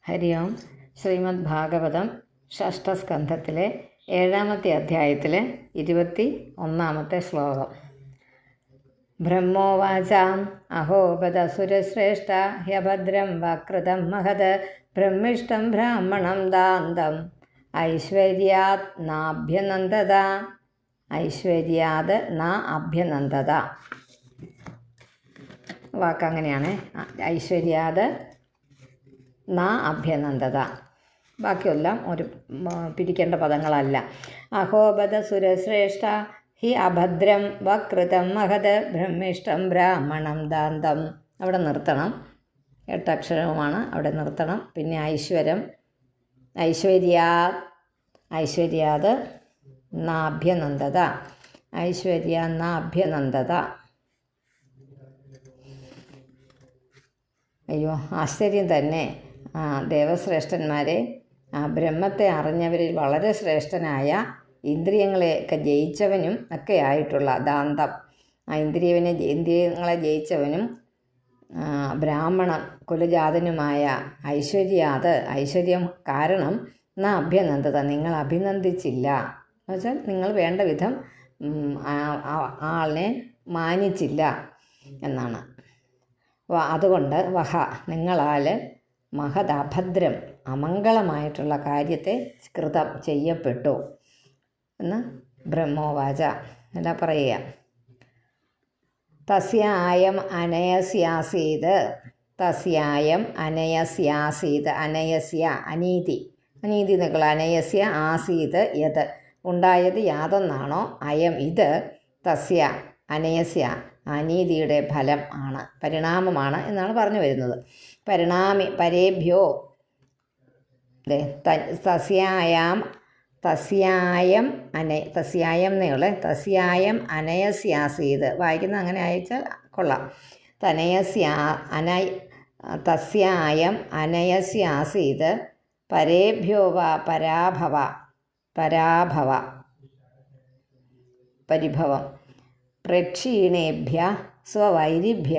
ഹരി ഓം. ശ്രീമദ് ഭാഗവതം ഷഷ്ഠസ്കന്ധത്തിലെ 7-ാമത്തെ അധ്യായത്തിലെ 21-ാമത്തെ ശ്ലോകം. ബ്രഹ്മോവാചാം അഹോപദസുരശ്രേഷ്ഠ ഹ്യഭദ്രം വക്രതം മഹത് ബ്രഹ്മിഷ്ടം ബ്രാഹ്മണം ദാന്തം ഐശ്വര്യാത് നാഭ്യനന്ദത. ഐശ്വര്യാത് ന അഭ്യനന്ദത വാക്കങ്ങനെയാണ്. ഐശ്വര്യാത് ന അഭ്യനന്ദത. ബാക്കിയെല്ലാം ഒരു പിരിക്കേണ്ട പദങ്ങളല്ല. അഹോബദ സുരശ്രേഷ്ഠ ഹി അഭദ്രം വക്രതം മഹത് ബ്രഹ്മിഷ്ടം ബ്രാഹ്മണം ദാന്തം. അവിടെ നിർത്തണം. 8 അക്ഷരവുമാണ്, അവിടെ നിർത്തണം. പിന്നെ ഐശ്വര്യാത് നാഭ്യനന്ദത. നാഭ്യനന്ദത. അയ്യോ, ആശ്ചര്യം തന്നെ. ദേവശ്രേഷ്ഠന്മാരെ, ബ്രഹ്മത്തെ അറിഞ്ഞവരിൽ വളരെ ശ്രേഷ്ഠനായ, ഇന്ദ്രിയങ്ങളെയൊക്കെ ജയിച്ചവനും ഒക്കെ ആയിട്ടുള്ള ദാന്തം, ഇന്ദ്രിയങ്ങളെ ജയിച്ചവനും ബ്രാഹ്മണ കുലജാതനുമായ ഐശ്വര്യം കാരണം അഭ്യനന്ദത, നിങ്ങൾ അഭിനന്ദിച്ചില്ല. എന്നുവെച്ചാൽ നിങ്ങൾ വേണ്ട വിധം ആളിനെ മാനിച്ചില്ല എന്നാണ്. അതുകൊണ്ട് നിങ്ങളാൽ മഹദഭദ്രം, അമംഗളമായിട്ടുള്ള കാര്യത്തെ കൃതം ചെയ്യപ്പെട്ടു എന്ന് ബ്രഹ്മോവാച. എന്താ പറയുക? തസ്യായം അനയസ്യാസീത്. അനയസ്യ അനീതി എന്നൊക്കെ അനയസ്യ ആസീത് യത്, ഉണ്ടായത് യാതൊന്നാണോ അയം ഇത്, തസ്യ അനയസ്യ അനീതിയുടെ ഫലം ആണ്, പരിണാമമാണ് എന്നാണ് പറഞ്ഞു വരുന്നത്. പരേഭ്യോ തസ്യായം അനയസ്യാസീത് വായിക്കുന്ന അങ്ങനെ അയച്ചാൽ കൊള്ളാം. തസ്യായം അനയസ്യാസീത് പരേഭ്യോ വാ പരിഭവം പ്രക്ഷീണേഭ്യ സ്വവൈരിഭ്യ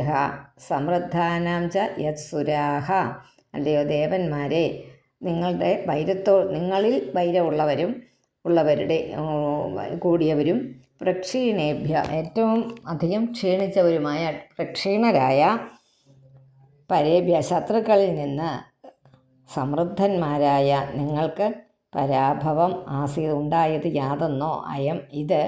സമൃദ്ധാനാം ച യത്സുരാഹ. അല്ലയോ ദേവന്മാരെ, നിങ്ങളിൽ ഉള്ളവരുടെ കൂടിയവരും പ്രക്ഷീണേഭ്യ ഏറ്റവും അധികം ക്ഷീണിച്ചവരുമായ പ്രക്ഷീണരായ പരേഭ്യ ശത്രുക്കളിൽ നിന്ന് സമൃദ്ധന്മാരായ നിങ്ങൾക്ക് പരാഭവം ഉണ്ടായത് യാതൊന്നോ അയം ഇത്,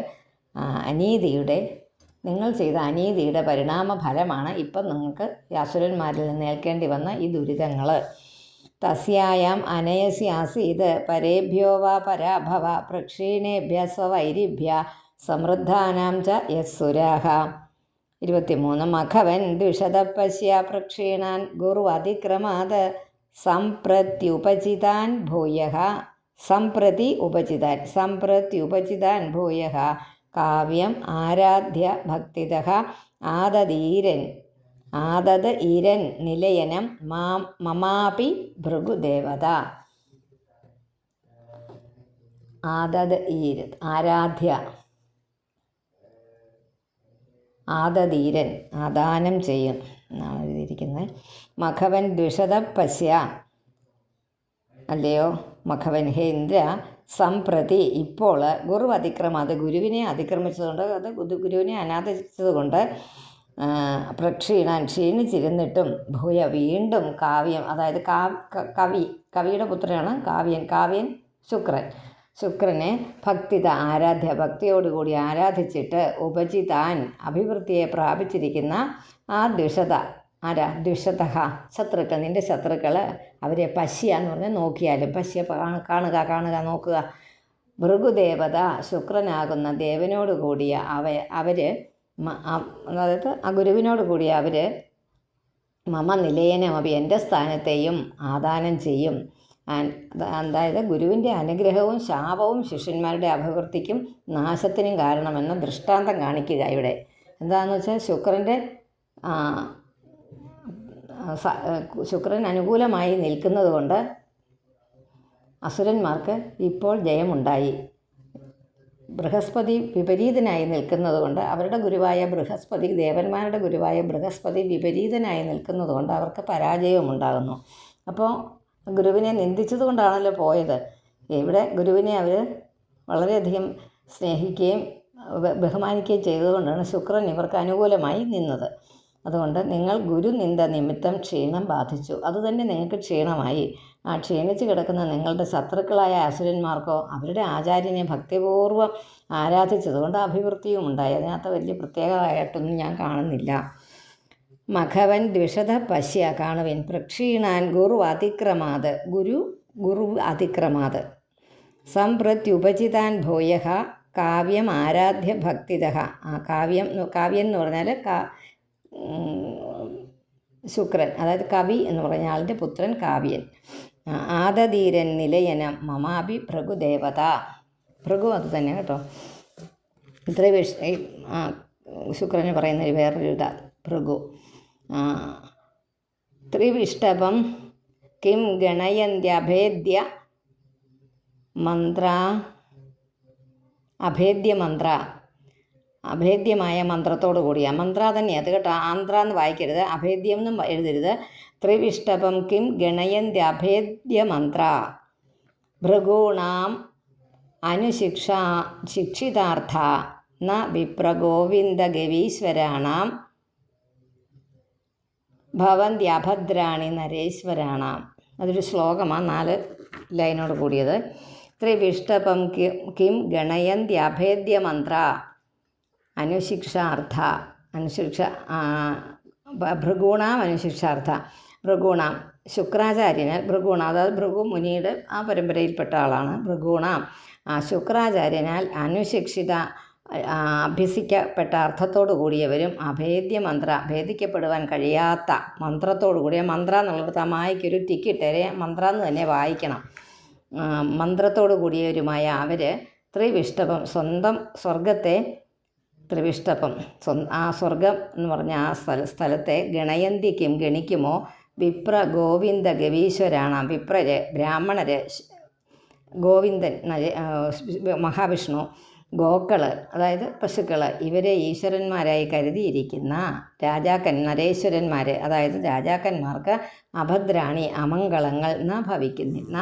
നിങ്ങൾ ചെയ്ത അനീതിയുടെ പരിണാമ ഫലമാണ് ഇപ്പം നിങ്ങൾക്ക് അസുരന്മാരിൽ നിന്ന് ഏൽക്കേണ്ടി വന്ന ഈ ദുരിതങ്ങൾ. തസ്യായം അനയസ്യാസീത് പരേഭ്യോ വാ പരാഭവ പ്രക്ഷീണേഭ്യ സ്വവൈരിഭ്യ സമൃദ്ധാനാം ച യസ്സുരാഹ. 23. മഖവൻ ദ്വിഷദപശ്യ പ്രക്ഷീണാൻ ഗുർവതിക്രമാത് സംപ്രത്യുപചിതാൻ ഭൂയഃ കാവ്യം ആരാധ്യ ഭക്തിതഃ ആദത് ഈരൻ നിലയനം മമാപി ഭൃഗുദേവത. ആദതീരൻ ആദാനം ചെയ്യും എന്നാണ് എഴുതിയിരിക്കുന്നത്. മഖവൻ ദ്വിഷദപശ്യ, അല്ലയോ മഖവൻ, ഹേ ഇന്ദ്ര, സംപ്രതി ഇപ്പോൾ ഗുരുവിനെ ഗുരുവിനെ അനാദരിച്ചതുകൊണ്ട് പ്രക്ഷീണാൻ ക്ഷീണിച്ചിരുന്നിട്ടും ഭൂയ വീണ്ടും കാവ്യം, അതായത് കവിയുടെ പുത്രനാണ് കാവ്യൻ ശുക്രനെ ഭക്തിയോടുകൂടി ആരാധിച്ചിട്ട് ഉപജിതാൻ അഭിവൃദ്ധിയെ പ്രാപിച്ചിരിക്കുന്ന ആ ദ്വിഷത ശത്രുക്കൾ, നിൻ്റെ ശത്രുക്കൾ, അവരെ പശ്യ എന്ന് പറഞ്ഞാൽ നോക്കിയാലും, കാണുക നോക്കുക. ഭൃഗുദേവത ശുക്രനാകുന്ന ദേവനോട് കൂടിയ അവർ, അതായത് ആ ഗുരുവിനോട് കൂടിയ അവർ മമ നിലയനമപി, എൻ്റെ സ്ഥാനത്തെയും ആദാനം ചെയ്യും. അതായത് ഗുരുവിൻ്റെ അനുഗ്രഹവും ശാപവും ശിഷ്യന്മാരുടെ അഭിവൃദ്ധിക്കും നാശത്തിനും കാരണമെന്ന് ദൃഷ്ടാന്തം കാണിക്കുക ഇവിടെ. എന്താണെന്ന് വെച്ചാൽ ശുക്രൻ അനുകൂലമായി നിൽക്കുന്നത് കൊണ്ട് അസുരന്മാർക്ക് ഇപ്പോൾ ജയമുണ്ടായി. ബൃഹസ്പതി വിപരീതനായി നിൽക്കുന്നത് കൊണ്ട് അവരുടെ ഗുരുവായ ബൃഹസ്പതി, ദേവന്മാരുടെ ഗുരുവായ ബൃഹസ്പതി വിപരീതനായി നിൽക്കുന്നത് കൊണ്ട് അവർക്ക് പരാജയവും ഉണ്ടാകുന്നു. അപ്പോൾ ഗുരുവിനെ നിന്ദിച്ചത് കൊണ്ടാണല്ലോ പോയത്. ഇവിടെ ഗുരുവിനെ അവർ വളരെയധികം സ്നേഹിക്കുകയും ബഹുമാനിക്കുകയും ചെയ്തുകൊണ്ടാണ് ശുക്രൻ ഇവർക്ക് അനുകൂലമായി നിന്നത്. അതുകൊണ്ട് നിങ്ങൾ ഗുരുനിന്ദ നിമിത്തം ക്ഷീണം ബാധിച്ചു. അതുതന്നെ നിങ്ങൾക്ക് ക്ഷീണമായി. ആ ക്ഷീണിച്ച് കിടക്കുന്ന നിങ്ങളുടെ ശത്രുക്കളായ അസുരന്മാർക്കോ അവരുടെ ആചാര്യനെ ഭക്തിപൂർവ്വം ആരാധിച്ചതുകൊണ്ട് അഭിവൃദ്ധിയും ഉണ്ടായി. അതിനകത്ത് വലിയ പ്രത്യേകമായിട്ടൊന്നും ഞാൻ കാണുന്നില്ല. മഘവൻ ദ്വിഷത പശ്യ കാണുവിൻ പ്രക്ഷീണാൻ ഗുരു അതിക്രമാത് സംപ്രത്യുപചിതാൻ ഭൂയഃ കാവ്യം ആരാധ്യ ഭക്തിത. ആ കാവ്യം എന്ന് പറഞ്ഞാൽ ശുക്രൻ, അതായത് കവി എന്ന് പറഞ്ഞ ആളിൻ്റെ പുത്രൻ കാവ്യൻ. ആദധീരൻ നിലയനം മമാഭി ഭൃഗുദേവത. ഭൃഗു അത് തന്നെ കേട്ടോ. ശുക്രന് പറയുന്നൊരു വേറൊരു ഇതാ ഭൃഗു. ത്രിവിഷ്ടഭം കിം ഗണയന്ത്യഭേദ്യ മന്ത്ര അഭേദ്യമായ മന്ത്രത്തോടു കൂടിയ മന്ത്ര തന്നെയാണ് അത് കേട്ടോ. ആന്ധ്ര എന്ന് വായിക്കരുത്, അഭേദ്യം എന്നും എഴുതരുത്. ത്രിവിഷ്ടഭം കിം ഗണയന്ത്യഭേദ്യ മന്ത്ര ഭൃഗൂണാം ശിക്ഷിതാർത്ഥ ന വിപ്രഗോവിന്ദഗവീശ്വരാണാം ഭവന്ത്യഭദ്രാണി നരേശ്വരാണാം. അതൊരു ശ്ലോകമാണ്, 4 ലൈനോട് കൂടിയത്. ത്രിവിഷ്ടപം കിം ഗണയന്ത്യഭേദ്യ മന്ത്ര ഭൃഗൂണാം അനുശിക്ഷാർത്ഥ. ഭൃഗൂണാം ശുക്രാചാര്യനാൽ, ഭൃഗൂണ അതായത് ഭൃഗു മുനിയുടെ ആ പരമ്പരയിൽപ്പെട്ട ആളാണ്. ഭൃഗൂണാം ശുക്രാചാര്യനാൽ അനുശിക്ഷിത അഭ്യസിക്കപ്പെട്ട അർത്ഥത്തോടു കൂടിയവരും അഭേദ്യ മന്ത്ര ഭേദിക്കപ്പെടുവാൻ കഴിയാത്ത മന്ത്രത്തോടു കൂടിയ മന്ത്ര എന്നുള്ളത് മായ്ക്കൊരു ടിക്കിട്ടേരെ മന്ത്ര എന്ന് തന്നെ വായിക്കണം. മന്ത്രത്തോടു കൂടിയവരുമായ അവർ ത്രിവിഷ്ടപം സ്വന്തം സ്വർഗത്തെ ത്രിവിഷ്ടപം ആ സ്വർഗം എന്ന് പറഞ്ഞ ആ സ്ഥലത്തെ ഗണയന്തിക്കും ഗണിക്കുമോ വിപ്ര ഗോവിന്ദ ഗവീശ്വരാണ്. വിപ്രര് ബ്രാഹ്മണര് ഗോവിന്ദൻ മഹാവിഷ്ണു ഗോക്കൾ അതായത് പശുക്കൾ ഇവരെ ഈശ്വരന്മാരായി കരുതിയിരിക്കുന്ന നരേശ്വരന്മാർ അതായത് രാജാക്കന്മാർക്ക് അഭദ്രാണി അമംഗളങ്ങൾ ഭവിക്കുന്നില്ല.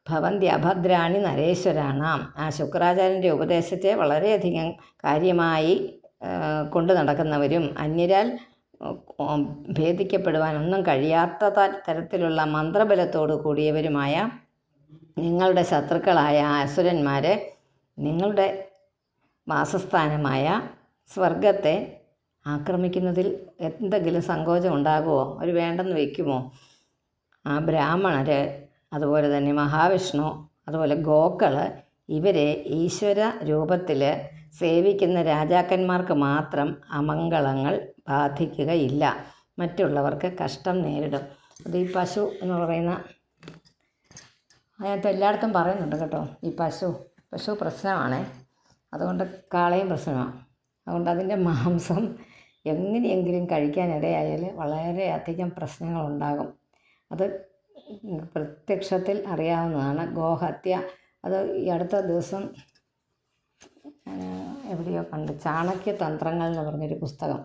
ഭവന്തി അഭദ്രാണി നരേശ്വരാണാം. ആ ശുക്രാചാര്യൻ്റെ ഉപദേശത്തെ വളരെയധികം കാര്യമായി കൊണ്ടു നടക്കുന്നവരും അന്യരാൽ ഭേദിക്കപ്പെടുവാനൊന്നും കഴിയാത്ത തരത്തിലുള്ള മന്ത്രബലത്തോടു കൂടിയവരുമായ നിങ്ങളുടെ ശത്രുക്കളായ അസുരന്മാർ നിങ്ങളുടെ വാസസ്ഥാനമായ സ്വർഗത്തെ ആക്രമിക്കുന്നതിൽ എന്തെങ്കിലും സങ്കോചം ഉണ്ടാകുമോ? അവർ വേണ്ടെന്ന് വയ്ക്കുമോ? ആ ബ്രാഹ്മണർ, അതുപോലെ തന്നെ മഹാവിഷ്ണു, അതുപോലെ ഗോക്കൾ ഇവരെ ഈശ്വര രൂപത്തിൽ സേവിക്കുന്ന രാജാക്കന്മാർക്ക് മാത്രം അമംഗളങ്ങൾ ബാധിക്കുകയില്ല, മറ്റുള്ളവർക്ക് കഷ്ടം നേരിടും. അത് ഈ പശു എന്ന് പറയുന്ന അതിനകത്ത് എല്ലായിടത്തും പറയുന്നുണ്ട് കേട്ടോ. ഈ പശു പ്രശ്നമാണേ. അതുകൊണ്ട് കാളയും പ്രശ്നമാണ്. അതുകൊണ്ട് അതിൻ്റെ മാംസം എങ്ങനെയെങ്കിലും കഴിക്കാനിടയായാൽ വളരെയധികം പ്രശ്നങ്ങളുണ്ടാകും. അത് പ്രത്യക്ഷത്തിൽ അറിയാവുന്നതാണ്. ഗോഹത്യ അത് ഈ അടുത്ത ദിവസം എവിടെയോ കണ്ട് ചാണക്യതന്ത്രങ്ങൾ എന്ന് പറഞ്ഞൊരു പുസ്തകം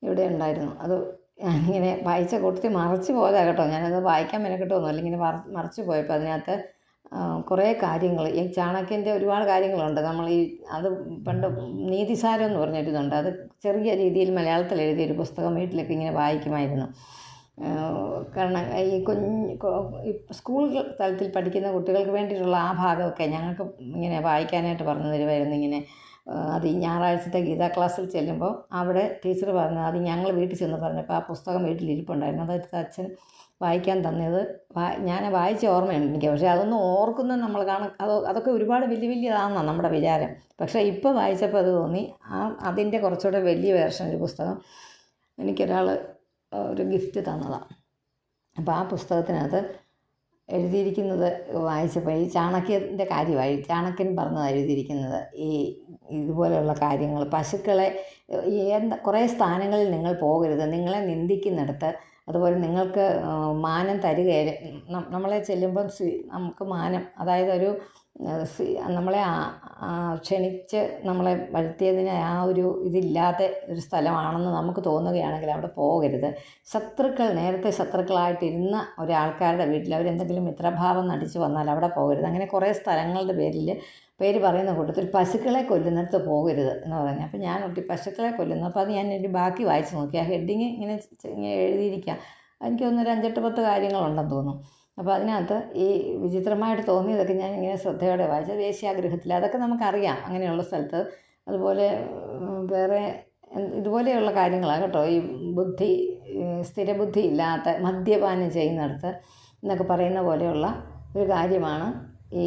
ഇവിടെ ഉണ്ടായിരുന്നു. അത് ഞാനിങ്ങനെ വായിച്ച കൂട്ടത്തിൽ മറച്ചു പോയതാ കേട്ടോ. ഞാനത് വായിക്കാൻ മെനക്കെട്ടൊന്നും അല്ലെങ്കിൽ മറച്ചു പോയപ്പോൾ അതിനകത്ത് കുറേ കാര്യങ്ങൾ ഈ ചാണക്യൻ്റെ ഒരുപാട് കാര്യങ്ങളുണ്ട്. നമ്മൾ അത് പണ്ട് നീതിസാരം എന്ന് പറഞ്ഞൊരിതുണ്ട്. അത് ചെറിയ രീതിയിൽ മലയാളത്തിൽ എഴുതിയൊരു പുസ്തകം വീട്ടിലൊക്കെ ഇങ്ങനെ വായിക്കുമായിരുന്നു. കാരണം ഈ സ്കൂൾ തലത്തിൽ പഠിക്കുന്ന കുട്ടികൾക്ക് വേണ്ടിയിട്ടുള്ള ആ ഭാഗമൊക്കെ ഞങ്ങൾക്ക് ഇങ്ങനെ വായിക്കാനായിട്ട് പറഞ്ഞു തരുമായിരുന്നു. ഇങ്ങനെ അത് ഈ ഞായറാഴ്ചത്തെ ഗീതാ ക്ലാസ്സിൽ ചെല്ലുമ്പോൾ അവിടെ ടീച്ചർ പറഞ്ഞത് അത് ഞങ്ങൾ വീട്ടിൽ ചെന്ന് പറഞ്ഞപ്പോൾ ആ പുസ്തകം വീട്ടിലിരിപ്പുണ്ടായിരുന്നു. അതായത് അച്ഛൻ വായിക്കാൻ തന്നത് ഞാൻ വായിച്ച ഓർമ്മയുണ്ട് എനിക്ക്. പക്ഷേ അതൊന്നും ഓർക്കുന്നത് നമ്മൾ അതൊക്കെ ഒരുപാട് വലിയതാണെന്നാണ് നമ്മുടെ വിചാരം. പക്ഷേ ഇപ്പോൾ വായിച്ചപ്പോൾ അത് തോന്നി അതിൻ്റെ കുറച്ചുകൂടെ വലിയ വേർഷൻ ഒരു പുസ്തകം എനിക്കൊരാൾ ഒരു ഗിഫ്റ്റ് തന്നതാണ്. അപ്പോൾ ആ പുസ്തകത്തിനകത്ത് എഴുതിയിരിക്കുന്നത് വായിച്ചപ്പോൾ ഈ ചാണക്യൻ്റെ കാര്യമായി ചാണക്യൻ പറഞ്ഞതാണ് എഴുതിയിരിക്കുന്നത്. ഇതുപോലെയുള്ള കാര്യങ്ങൾ പശുക്കളെ കുറേ സ്ഥാനങ്ങളിൽ നിങ്ങൾ പോകരുത്. നിങ്ങളെ നിന്ദിക്കുന്നിടത്ത്, അതുപോലെ നിങ്ങൾക്ക് മാനം തരികയില്ല. നമ്മളെ ചെല്ലുമ്പം നമുക്ക് മാനം, അതായത് ഒരു നമ്മളെ ക്ഷണിച്ച് നമ്മളെ വരുത്തിയതിന് ആ ഒരു ഇതില്ലാത്ത ഒരു സ്ഥലമാണെന്ന് നമുക്ക് തോന്നുകയാണെങ്കിൽ അവിടെ പോകരുത്. നേരത്തെ ശത്രുക്കളായിട്ടിരുന്ന ഒരാൾക്കാരുടെ വീട്ടിൽ അവരെന്തെങ്കിലും മിത്രഭാവം നടിച്ച് വന്നാൽ അവിടെ പോകരുത്. അങ്ങനെ കുറേ സ്ഥലങ്ങളുടെ പേര് പറയുന്ന കൂട്ടത്തിൽ പശുക്കളെ കൊല്ലുന്നിടത്ത് പോകരുത് എന്ന് പറഞ്ഞു. അപ്പോൾ ഞാൻ ഒട്ടി പശുക്കളെ കൊല്ലുന്നു. അപ്പോൾ അത് ഞാൻ ഒരു ബാക്കി വായിച്ച് നോക്കി. ആ ഹെഡിങ് ഇങ്ങനെ എഴുതിയിരിക്കുക. എനിക്ക് തോന്നുന്നു 5-8-10 കാര്യങ്ങളുണ്ടെന്ന് തോന്നുന്നു. അപ്പോൾ അതിനകത്ത് ഈ വിചിത്രമായിട്ട് തോന്നിയതൊക്കെ ഞാൻ ഇങ്ങനെ ശ്രദ്ധയോടെ വായിച്ചത്. വേശ്യാഗൃഹത്തിൽ അതൊക്കെ നമുക്കറിയാം അങ്ങനെയുള്ള സ്ഥലത്ത്. അതുപോലെ വേറെ ഇതുപോലെയുള്ള കാര്യങ്ങളാണ് കേട്ടോ. ഈ സ്ഥിരബുദ്ധി ഇല്ലാത്ത മദ്യപാനം ചെയ്യുന്നിടത്ത് എന്നൊക്കെ പറയുന്ന പോലെയുള്ള ഒരു കാര്യമാണ് ഈ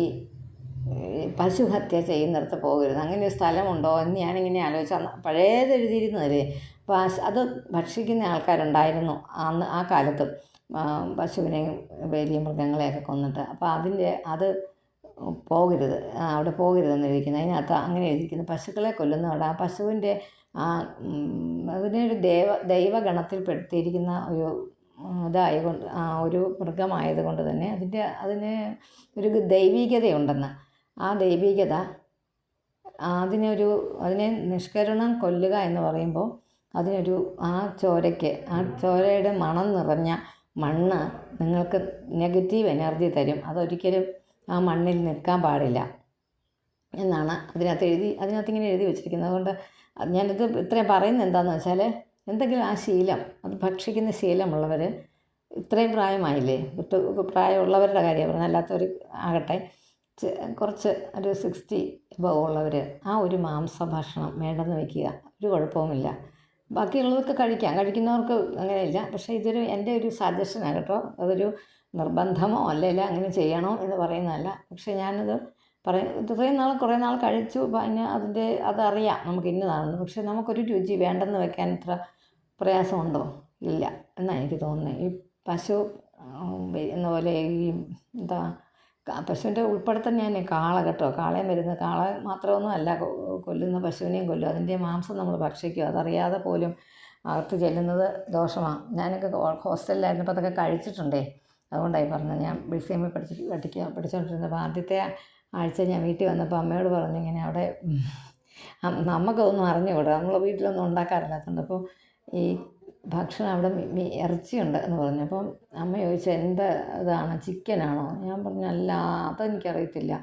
പശുഹത്യ ചെയ്യുന്നിടത്ത് പോകരുത്. അങ്ങനെ ഒരു സ്ഥലമുണ്ടോ എന്ന് ഞാനിങ്ങനെ ആലോചിച്ചാൽ പഴയത് എഴുതിയിരുന്നതല്ലേ. അപ്പോൾ അത് ഭക്ഷിക്കുന്ന ആൾക്കാരുണ്ടായിരുന്നു അന്ന് ആ കാലത്ത്, പശുവിനെയും വലിയ മൃഗങ്ങളെയൊക്കെ കൊന്നിട്ട്. അപ്പോൾ അത് പോകരുത്, അവിടെ പോകരുതെന്ന് എഴുതിക്കുന്നത്. അതിനകത്ത് അങ്ങനെ എഴുതിയിരിക്കുന്നു, പശുക്കളെ കൊല്ലുന്നവിടെ ആ പശുവിൻ്റെ അതിനെ ഒരു ദൈവഗണത്തിൽ പെടുത്തിയിരിക്കുന്ന ഒരു ഇതായതുകൊണ്ട്, ഒരു മൃഗമായതുകൊണ്ട് തന്നെ അതിന് ഒരു ദൈവീകതയുണ്ടെന്ന്. ആ ദൈവീകത അതിനെ നിഷ്കരുണം കൊല്ലുക എന്ന് പറയുമ്പോൾ അതിനൊരു ആ ചോരയുടെ മണം നിറഞ്ഞ മണ്ണ് നിങ്ങൾക്ക് നെഗറ്റീവ് എനർജി തരും. അതൊരിക്കലും ആ മണ്ണിൽ നിൽക്കാൻ പാടില്ല എന്നാണ് അതിനകത്ത് ഇങ്ങനെ എഴുതി വെച്ചിരിക്കുന്നത്. അതുകൊണ്ട് ഞാനിത് ഇത്രയും പറയുന്നത് എന്താണെന്ന് വെച്ചാൽ, എന്തെങ്കിലും ആ ശീലം, അത് ഭക്ഷിക്കുന്ന ശീലമുള്ളവർ, ഇത്രയും പ്രായമായില്ലേ, പ്രായമുള്ളവരുടെ കാര്യം പറഞ്ഞാൽ, അല്ലാത്തവർ ആകട്ടെ കുറച്ച് ഒരു 60 എബോവ് ഉള്ളവർ ആ ഒരു മാംസഭക്ഷണം വേണ്ടെന്ന് വയ്ക്കുക. ഒരു കുഴപ്പവുമില്ല. ബാക്കിയുള്ളതൊക്കെ കഴിക്കുന്നവർക്ക് അങ്ങനെയില്ല. പക്ഷേ എൻ്റെ ഒരു സജഷനാണ് കേട്ടോ. അതൊരു നിർബന്ധമോ അല്ലല്ല അങ്ങനെ ചെയ്യണോ എന്ന് പറയുന്നതല്ല. പക്ഷേ ഞാനത് കുറേ നാൾ കഴിച്ചു. പിന്നെ അതറിയാം നമുക്ക് ഇന്നതാണെന്ന്. പക്ഷേ നമുക്കൊരു രുചി വേണ്ടെന്ന് വെക്കാൻ ഇത്ര പ്രയാസമുണ്ടോ? ഇല്ല എന്നാണ് എനിക്ക് തോന്നുന്നത്. ഈ പശു എന്ന പോലെ ഈ പശുവിൻ്റെ ഉൾപ്പെടുത്തൽ ഞാൻ കാള കേട്ടോ. കാളയും വരുന്നത്, കാള മാത്രമൊന്നും അല്ല കൊല്ലുന്ന, പശുവിനെയും കൊല്ലും. അതിൻ്റെ മാംസം നമ്മൾ ഭക്ഷിക്കും. അതറിയാതെ പോലും അകത്ത് ചെല്ലുന്നത് ദോഷമാണ്. ഞാനൊക്കെ ഹോസ്റ്റലിലായിരുന്നപ്പോൾ അതൊക്കെ കഴിച്ചിട്ടുണ്ടേ. അതുകൊണ്ടായി പറഞ്ഞത്. ഞാൻ BCME പഠിച്ചുകൊണ്ടിരുന്നപ്പോൾ ആദ്യത്തെ ആഴ്ച ഞാൻ വീട്ടിൽ വന്നപ്പോൾ അമ്മയോട് പറഞ്ഞു, ഇങ്ങനെ അവിടെ നമുക്കതൊന്നും അറിഞ്ഞുകൂടാ, നമ്മളെ വീട്ടിലൊന്നും ഉണ്ടാക്കാറില്ലാത്തതുകൊണ്ട്. അപ്പോൾ ഈ ഭക്ഷണം അവിടെ ഇറച്ചിയുണ്ട് എന്ന് പറഞ്ഞു. അപ്പം അമ്മ ചോദിച്ചു, എന്താ ഇതാണ്, ചിക്കനാണോ? ഞാൻ പറഞ്ഞു, അല്ല, അതെനിക്കറിയത്തില്ല,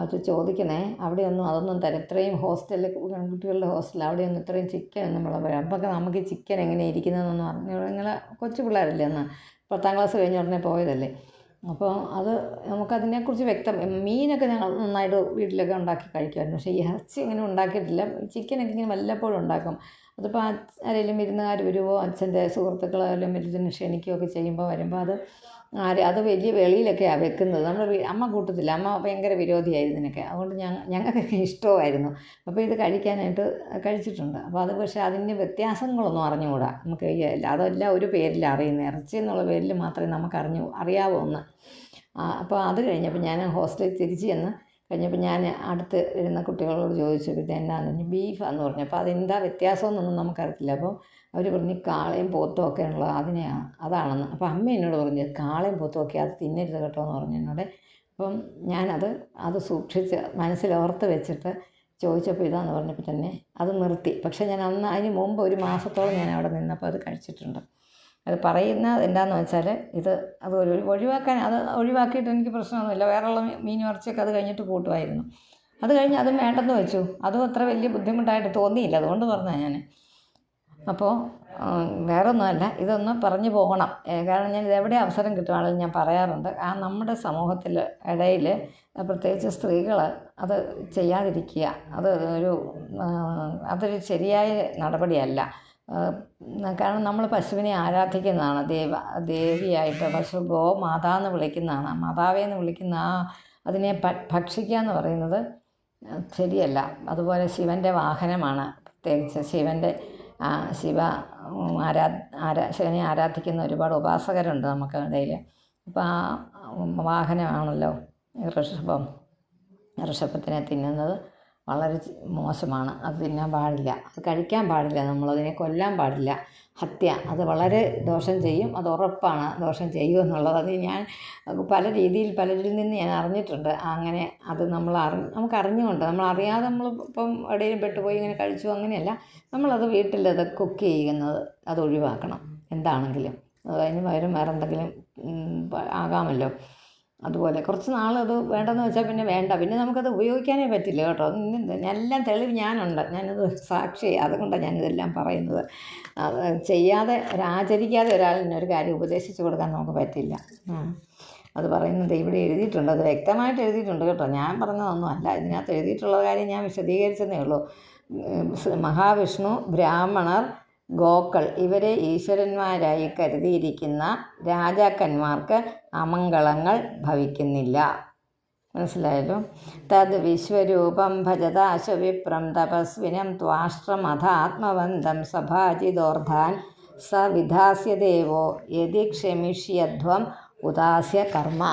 അത് ചോദിക്കണേ. അതൊന്നും തരാം. ഇത്രയും ഹോസ്റ്റലിൽ, പെൺകുട്ടികളുടെ ഹോസ്റ്റലിൽ അവിടെയൊന്നും ഇത്രയും ചിക്കൻ നമ്മൾ പറയാം. അപ്പോൾ നമുക്ക് ചിക്കൻ എങ്ങനെ ഇരിക്കുന്നതെന്നൊന്നും പറഞ്ഞു. നിങ്ങളെ കൊച്ചു പിള്ളേരല്ലേ, അന്ന് 10ാം ക്ലാസ് കഴിഞ്ഞ ഉടനെ പോയതല്ലേ. അപ്പോൾ നമുക്കതിനെക്കുറിച്ച് മീനൊക്കെ ഞങ്ങൾ നന്നായിട്ട് വീട്ടിലൊക്കെ ഉണ്ടാക്കി കഴിക്കുമായിരുന്നു. പക്ഷേ ഇറച്ചി അങ്ങനെ ഉണ്ടാക്കിയിട്ടില്ല. ചിക്കനൊക്കെ ഇങ്ങനെ വല്ലപ്പോഴും ഉണ്ടാക്കും. അതിപ്പോൾ ആരെങ്കിലും വിരുന്നുകാർ വരുമോ, അച്ഛൻ്റെ സുഹൃത്തുക്കളോ എല്ലാം വിരുന്നിന് ക്ഷണിക്കുകയൊക്കെ വരുമ്പോൾ അത് വലിയ വെളിയിലൊക്കെയാണ് വെക്കുന്നത്. അമ്മ കൂട്ടത്തില്ല. അമ്മ ഭയങ്കര വിരോധിയായിരുന്നു ഇതിനൊക്കെ. അതുകൊണ്ട് ഞങ്ങൾക്കൊക്കെ ഇഷ്ടമായിരുന്നു. അപ്പോൾ ഇത് കഴിക്കാനായിട്ട് കഴിച്ചിട്ടുണ്ട്. അപ്പോൾ പക്ഷേ അതിൻ്റെ വ്യത്യാസങ്ങളൊന്നും അറിഞ്ഞുകൂടാ നമുക്ക്. അതെല്ലാം ഒരു പേരിൽ അറിയുന്നത്, ഇറച്ചി എന്നുള്ള പേരിൽ മാത്രമേ നമുക്ക് അറിയാവൂ ഒന്ന്. അപ്പോൾ അത് കഴിഞ്ഞപ്പോൾ ഞാൻ ഹോസ്റ്റലിൽ തിരിച്ച് കഴിഞ്ഞപ്പോൾ ഞാൻ അടുത്ത് വരുന്ന കുട്ടികളോട് ചോദിച്ചു, ഇത് എന്നാന്ന് പറഞ്ഞു. ബീഫാന്ന് പറഞ്ഞു. അപ്പോൾ അതെന്താ വ്യത്യാസമെന്നൊന്നും നമുക്കറിയത്തില്ല. അപ്പോൾ അവർ പറഞ്ഞു, കാളയും പോത്തും ഒക്കെ ഉള്ളത് അതാണെന്ന്. അപ്പോൾ അമ്മ എന്നോട് പറഞ്ഞു, കാളയും പോത്തും ഒക്കെ അത് തിന്നരുത് കേട്ടോ എന്ന് പറഞ്ഞു എന്നോട്. അപ്പം ഞാനത് സൂക്ഷിച്ച് മനസ്സിലോർത്ത് വെച്ചിട്ട് ചോദിച്ചപ്പോൾ ഇതാന്ന് പറഞ്ഞപ്പോൾ തന്നെ അത് നിർത്തി. പക്ഷേ ഞാൻ അതിന് മുമ്പ് 1 മാസത്തോളം ഞാൻ അവിടെ നിന്നപ്പോൾ അത് കഴിച്ചിട്ടുണ്ട്. അത് പറയുന്നത് എന്താണെന്ന് വെച്ചാൽ, അത് ഒഴിവാക്കിയിട്ട് എനിക്ക് പ്രശ്നമൊന്നുമില്ല. വേറെയുള്ള മീൻ ഇറച്ചിയൊക്കെ അത് കഴിഞ്ഞിട്ട് കൂട്ടുമായിരുന്നു. അത് കഴിഞ്ഞ് അതും വേണ്ടെന്ന് വെച്ചു. അതും അത്ര വലിയ ബുദ്ധിമുട്ടായിട്ട് തോന്നിയില്ല. അതുകൊണ്ട് പറഞ്ഞതാണ് ഞാൻ. അപ്പോൾ വേറെ ഒന്നുമല്ല, ഇതൊന്ന് പറഞ്ഞു പോകണം. കാരണം ഞാൻ ഇതെവിടെ അവസരം കിട്ടുവാണെങ്കിലും ഞാൻ പറയാറുണ്ട്. നമ്മുടെ ഇടയിൽ പ്രത്യേകിച്ച് സ്ത്രീകൾ അത് ചെയ്യാതിരിക്കുക. അതൊരു ശരിയായ നടപടിയല്ല. കാരണം നമ്മൾ പശുവിനെ ആരാധിക്കുന്നതാണ്, ദേവിയായിട്ട്. ഗോമാതാ എന്ന് വിളിക്കുന്നതാണ്, മാതാവേ എന്ന് വിളിക്കുന്ന അതിനെ ഭക്ഷിക്കുക എന്ന് പറയുന്നത് ശരിയല്ല. അതുപോലെ ശിവൻ്റെ വാഹനമാണ്. പ്രത്യേകിച്ച് ശിവനെ ആരാധിക്കുന്ന ഒരുപാട് ഉപാസകരുണ്ട് നമുക്ക് ഇടയിൽ. അപ്പോൾ ആ വാഹനമാണല്ലോ ഋഷഭത്തിനെ തിന്നുന്നത്. വളരെ മോശമാണ്. അത് തിന്നാൻ പാടില്ല, അത് കഴിക്കാൻ പാടില്ല, നമ്മളതിനെ കൊല്ലാൻ പാടില്ല. ഹത്യ അത് വളരെ ദോഷം ചെയ്യും, അത് ഉറപ്പാണ് ദോഷം ചെയ്യുമെന്നുള്ളത്. അത് ഞാൻ പല രീതിയിൽ പലരിൽ നിന്ന് ഞാൻ അറിഞ്ഞിട്ടുണ്ട്. അങ്ങനെ അത് നമുക്ക് അറിഞ്ഞുകൊണ്ട് നമ്മളറിയാതെ നമ്മളിപ്പം എവിടെയെങ്കിലും പെട്ടുപോയി ഇങ്ങനെ കഴിച്ചു അങ്ങനെയല്ല. നമ്മളത് വീട്ടിലത് കുക്ക് ചെയ്യുന്നത് അത് ഒഴിവാക്കണം എന്താണെങ്കിലും. അതിന് പകരം വേറെ എന്തെങ്കിലും ആകാമല്ലോ. അതുപോലെ കുറച്ച് നാളത് വേണ്ടെന്ന് വെച്ചാൽ പിന്നെ വേണ്ട, പിന്നെ നമുക്കത് ഉപയോഗിക്കാനേ പറ്റില്ല കേട്ടോ. എല്ലാം തെളിവ് ഞാനുണ്ട്, ഞാനത് സാക്ഷി. അതുകൊണ്ടാണ് ഞാനിതെല്ലാം പറയുന്നത്. അത് ചെയ്യാതെ ആചരിക്കാതെ ഒരാളിനൊരു കാര്യം ഉപദേശിച്ച് കൊടുക്കാൻ നമുക്ക് പറ്റില്ല. അത് പറയുന്നത് ഇവിടെ എഴുതിയിട്ടുണ്ട്, അത് വ്യക്തമായിട്ട് എഴുതിയിട്ടുണ്ട് കേട്ടോ. ഞാൻ പറഞ്ഞതൊന്നും അല്ല, ഇതിനകത്ത് എഴുതിയിട്ടുള്ള കാര്യം ഞാൻ വിശദീകരിച്ചതേ ഉള്ളൂ. മഹാവിഷ്ണു, ബ്രാഹ്മണർ, ഗോക്കൾ ഇവരെ ഈശ്വരന്മാരായി കരുതിയിരിക്കുന്ന രാജാക്കന്മാർക്ക് അമംഗളങ്ങൾ ഭവിക്കുന്നില്ല. മനസ്സിലായല്ലോ. തദ് വിശ്വരൂപം ഭജതാശവിപ്രം തപസ്വിനം ത്വാഷ്ട്രമഥാത്മവന്തം സഭാജിതോർധാൻ സ വിധാസ്യദേവോ യതി ക്ഷമിഷ്യധ്വം ഉദാസ്യ കർമ്മ.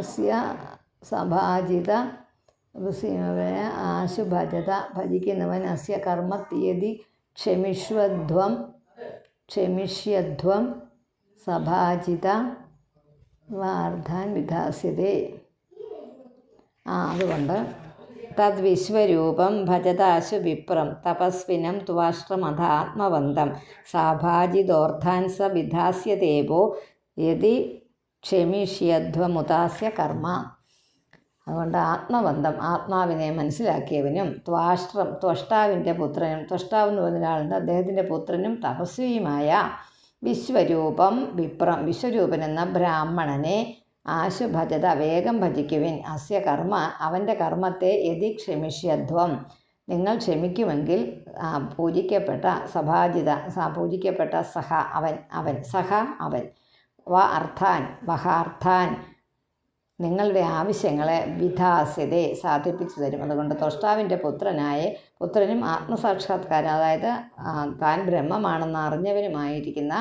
അസ്യ സഭാജിത ആശു ഭജത ഭജിക്കുന്നവൻ അസ്യ കർമ്മത്തിയതി ക്ഷമിഷ്യധ്വം സഭാജിത വാർദ്ധാൻ വിധാസ്യതേ. അതുകൊണ്ട് തദ് വിശ്വരൂപം ഭജതാശു വിപ്രം തപസ്വിനം ത്വാഷ്ട്രമഥാത്മവന്തം സാഭാജിതോർത്ഥാൻ സ വിധാസ്യദേവോ യതി ക്ഷമിഷ്യധ്വമുദാസ്യ കർമ്മ. അതുകൊണ്ട് ആത്മബന്ധം, ആത്മാവിനെ മനസ്സിലാക്കിയവനും ത്വഷ്ടാവിൻ്റെ പുത്രനും, ത്വഷ്ടാവ് എന്ന് പറഞ്ഞ ഒരാളുണ്ട്, അദ്ദേഹത്തിൻ്റെ പുത്രനും തപസ്വിയുമായ വിശ്വരൂപം വിപ്രം, വിശ്വരൂപൻ എന്ന ബ്രാഹ്മണനെ ആശു ഭജത വേഗം ഭജിക്കുവിൻ. അസ്യ കർമ്മ, അവൻ്റെ കർമ്മത്തെ യതി ക്ഷമിഷ്യധ്വം, നിങ്ങൾ ക്ഷമിക്കുമെങ്കിൽ പൂജിക്കപ്പെട്ട സഭാജിത, പൂജിക്കപ്പെട്ട സഹ അവൻ അർത്ഥാൻ നിങ്ങളുടെ ആവശ്യങ്ങളെ വിധാസ്യതയെ സാധിപ്പിച്ചു തരും. അതുകൊണ്ട് ത്വഷ്ടാവിൻ്റെ പുത്രനും ആത്മസാക്ഷാത്കാരം, അതായത് താൻ ബ്രഹ്മമാണെന്ന് അറിഞ്ഞവനുമായിരിക്കുന്ന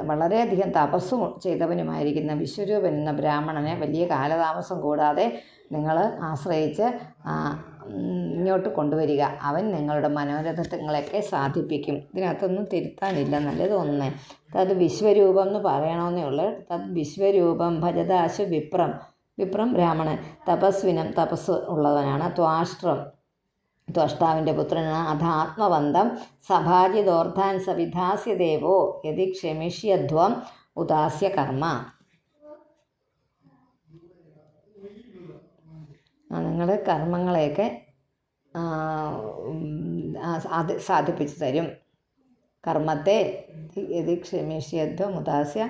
വളരെയധികം തപസ്സു ചെയ്തവനുമായിരിക്കുന്ന വിശ്വരൂപൻ എന്ന ബ്രാഹ്മണനെ വലിയ കാലതാമസം കൂടാതെ നിങ്ങൾ ആശ്രയിച്ച് ഇങ്ങോട്ട് കൊണ്ടുവരിക. അവൻ നിങ്ങളുടെ മനോരഥങ്ങളൊക്കെ സാധിപ്പിക്കും. ഇതിനകത്തൊന്നും തിരുത്താനില്ല, നല്ലത് തോന്നുന്നേ. തത് വിശ്വരൂപം എന്ന് പറയണമെന്നേ ഉള്ളൂ. തത് വിശ്വരൂപം ഭജതാശു വിപ്രം ബ്രാഹ്മണൻ, തപസ്വിനം തപസ് ഉള്ളവനാണ്, ത്വഷ്ടാവിൻ്റെ പുത്രനാണ്, അധാത്മവന്തം സഭാജിതോർത്ഥാൻ സവിധാസ്യദേവോ യതി ക്ഷമിഷ്യധ്വം ഉദാസ്യ കർമ്മ. നിങ്ങളുടെ കർമ്മങ്ങളെയൊക്കെ അത് സാധിപ്പിച്ചു തരും. കർമ്മത്തെ യതി ക്ഷമിഷ്യധ്വം ഉദാസ്യ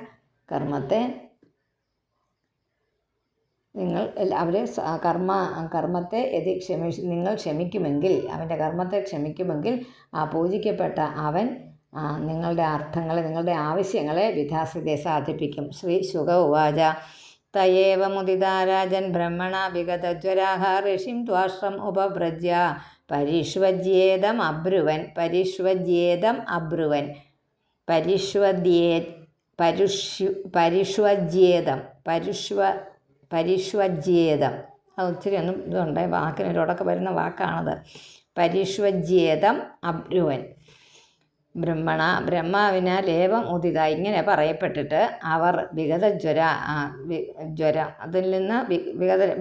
കർമ്മത്തെ നിങ്ങൾ അവരെ കർമ്മത്തെ നിങ്ങൾ ക്ഷമിക്കുമെങ്കിൽ, അവൻ്റെ കർമ്മത്തെ ക്ഷമിക്കുമെങ്കിൽ പൂജിക്കപ്പെട്ട അവൻ നിങ്ങളുടെ അർത്ഥങ്ങളെ, നിങ്ങളുടെ ആവശ്യങ്ങളെ വിധാസ്യതയെ സാധിപ്പിക്കും. ശ്രീ ശുക ഉവാച തയേവ മുദിതാ രാജൻ ബ്രഹ്മണ വിഗതജ്വരാഹ ഋഷിം ത്വാഷ്ട്രം ഉപവ്രജ്യ പരിഷ്വജ്യേദം അബ്രുവൻ പരിഷ്വജ്യേദം അത് ഒത്തിരി ഒന്നും ഇതുണ്ട്, വാക്കിനൊരിടക്ക് വരുന്ന വാക്കാണത്. പരിഷ്വജ്യേദം അബ്രുവൻ ബ്രഹ്മാവിനാൽ ഏവം ഉദിത, ഇങ്ങനെ പറയപ്പെട്ടിട്ട് അവർ ജ്വരം അതിൽ നിന്ന്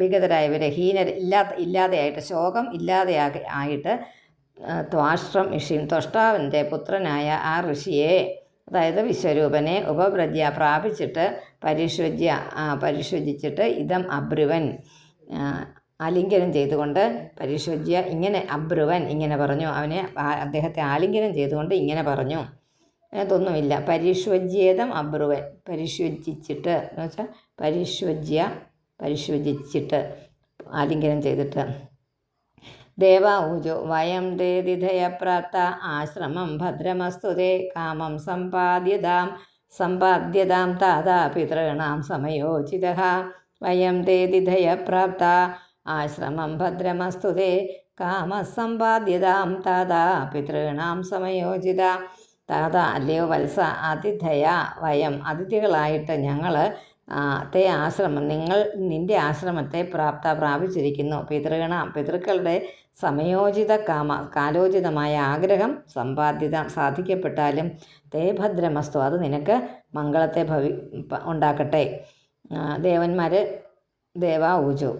വിഗതരായവരെ ഇല്ലാതെയായിട്ട് ശോകം ആയിട്ട് ത്വാഷ്ട്രം ഋഷിയും ത്വഷ്ടാവിൻ്റെ പുത്രനായ ആ ഋഷിയെ, അതായത് വിശ്വരൂപനെ ഉപവ്രജ്യ പ്രാപിച്ചിട്ട് പരിഷ്വജിച്ചിട്ട് ഇതം അബ്രുവൻ ആലിംഗനം ചെയ്തുകൊണ്ട് പരിഷ്വജ്യ ഇങ്ങനെ പറഞ്ഞു. അദ്ദേഹത്തെ ആലിംഗനം ചെയ്തുകൊണ്ട് ഇങ്ങനെ പറഞ്ഞു. അതിനകത്തൊന്നുമില്ല. പരിഷ്വജ്യേതം അബ്രുവൻ, പരിഷ്വജിച്ചിട്ട് എന്ന് വെച്ചാൽ പരിഷ്വജിച്ചിട്ട് ആലിംഗനം ചെയ്തിട്ട്. ദേവാഊജോ വയം ദേദിധയപ്രാപ്ത ആശ്രമം ഭദ്രമസ്തുതേ കാമം സമ്പാദ്യതാം താതാ പിതॄണാം സമയോചിതഃ. വയം ദേദിധയപ്രാപ്ത ആശ്രമം ഭദ്രമസ്തുതേ കാമസമ്പാദ്യതാം താതാ പിതॄണാം സമയോചിത. താത അല്ലയോ വത്സ, അതിഥയ വയം, അതിഥികളായിട്ട് ഞങ്ങൾ തേ ആശ്രമം, നിന്റെ ആശ്രമത്തെ പ്രാപിച്ചിരിക്കുന്നു. പിതൃക്കളുടെ സമയോചിത കാലോചിതമായ ആഗ്രഹം സാധിക്കപ്പെട്ടാലും തേ ഭദ്രമസ്തു, അത് നിനക്ക് മംഗളത്തെ ഉണ്ടാക്കട്ടെ. ദേവന്മാർ ഊജു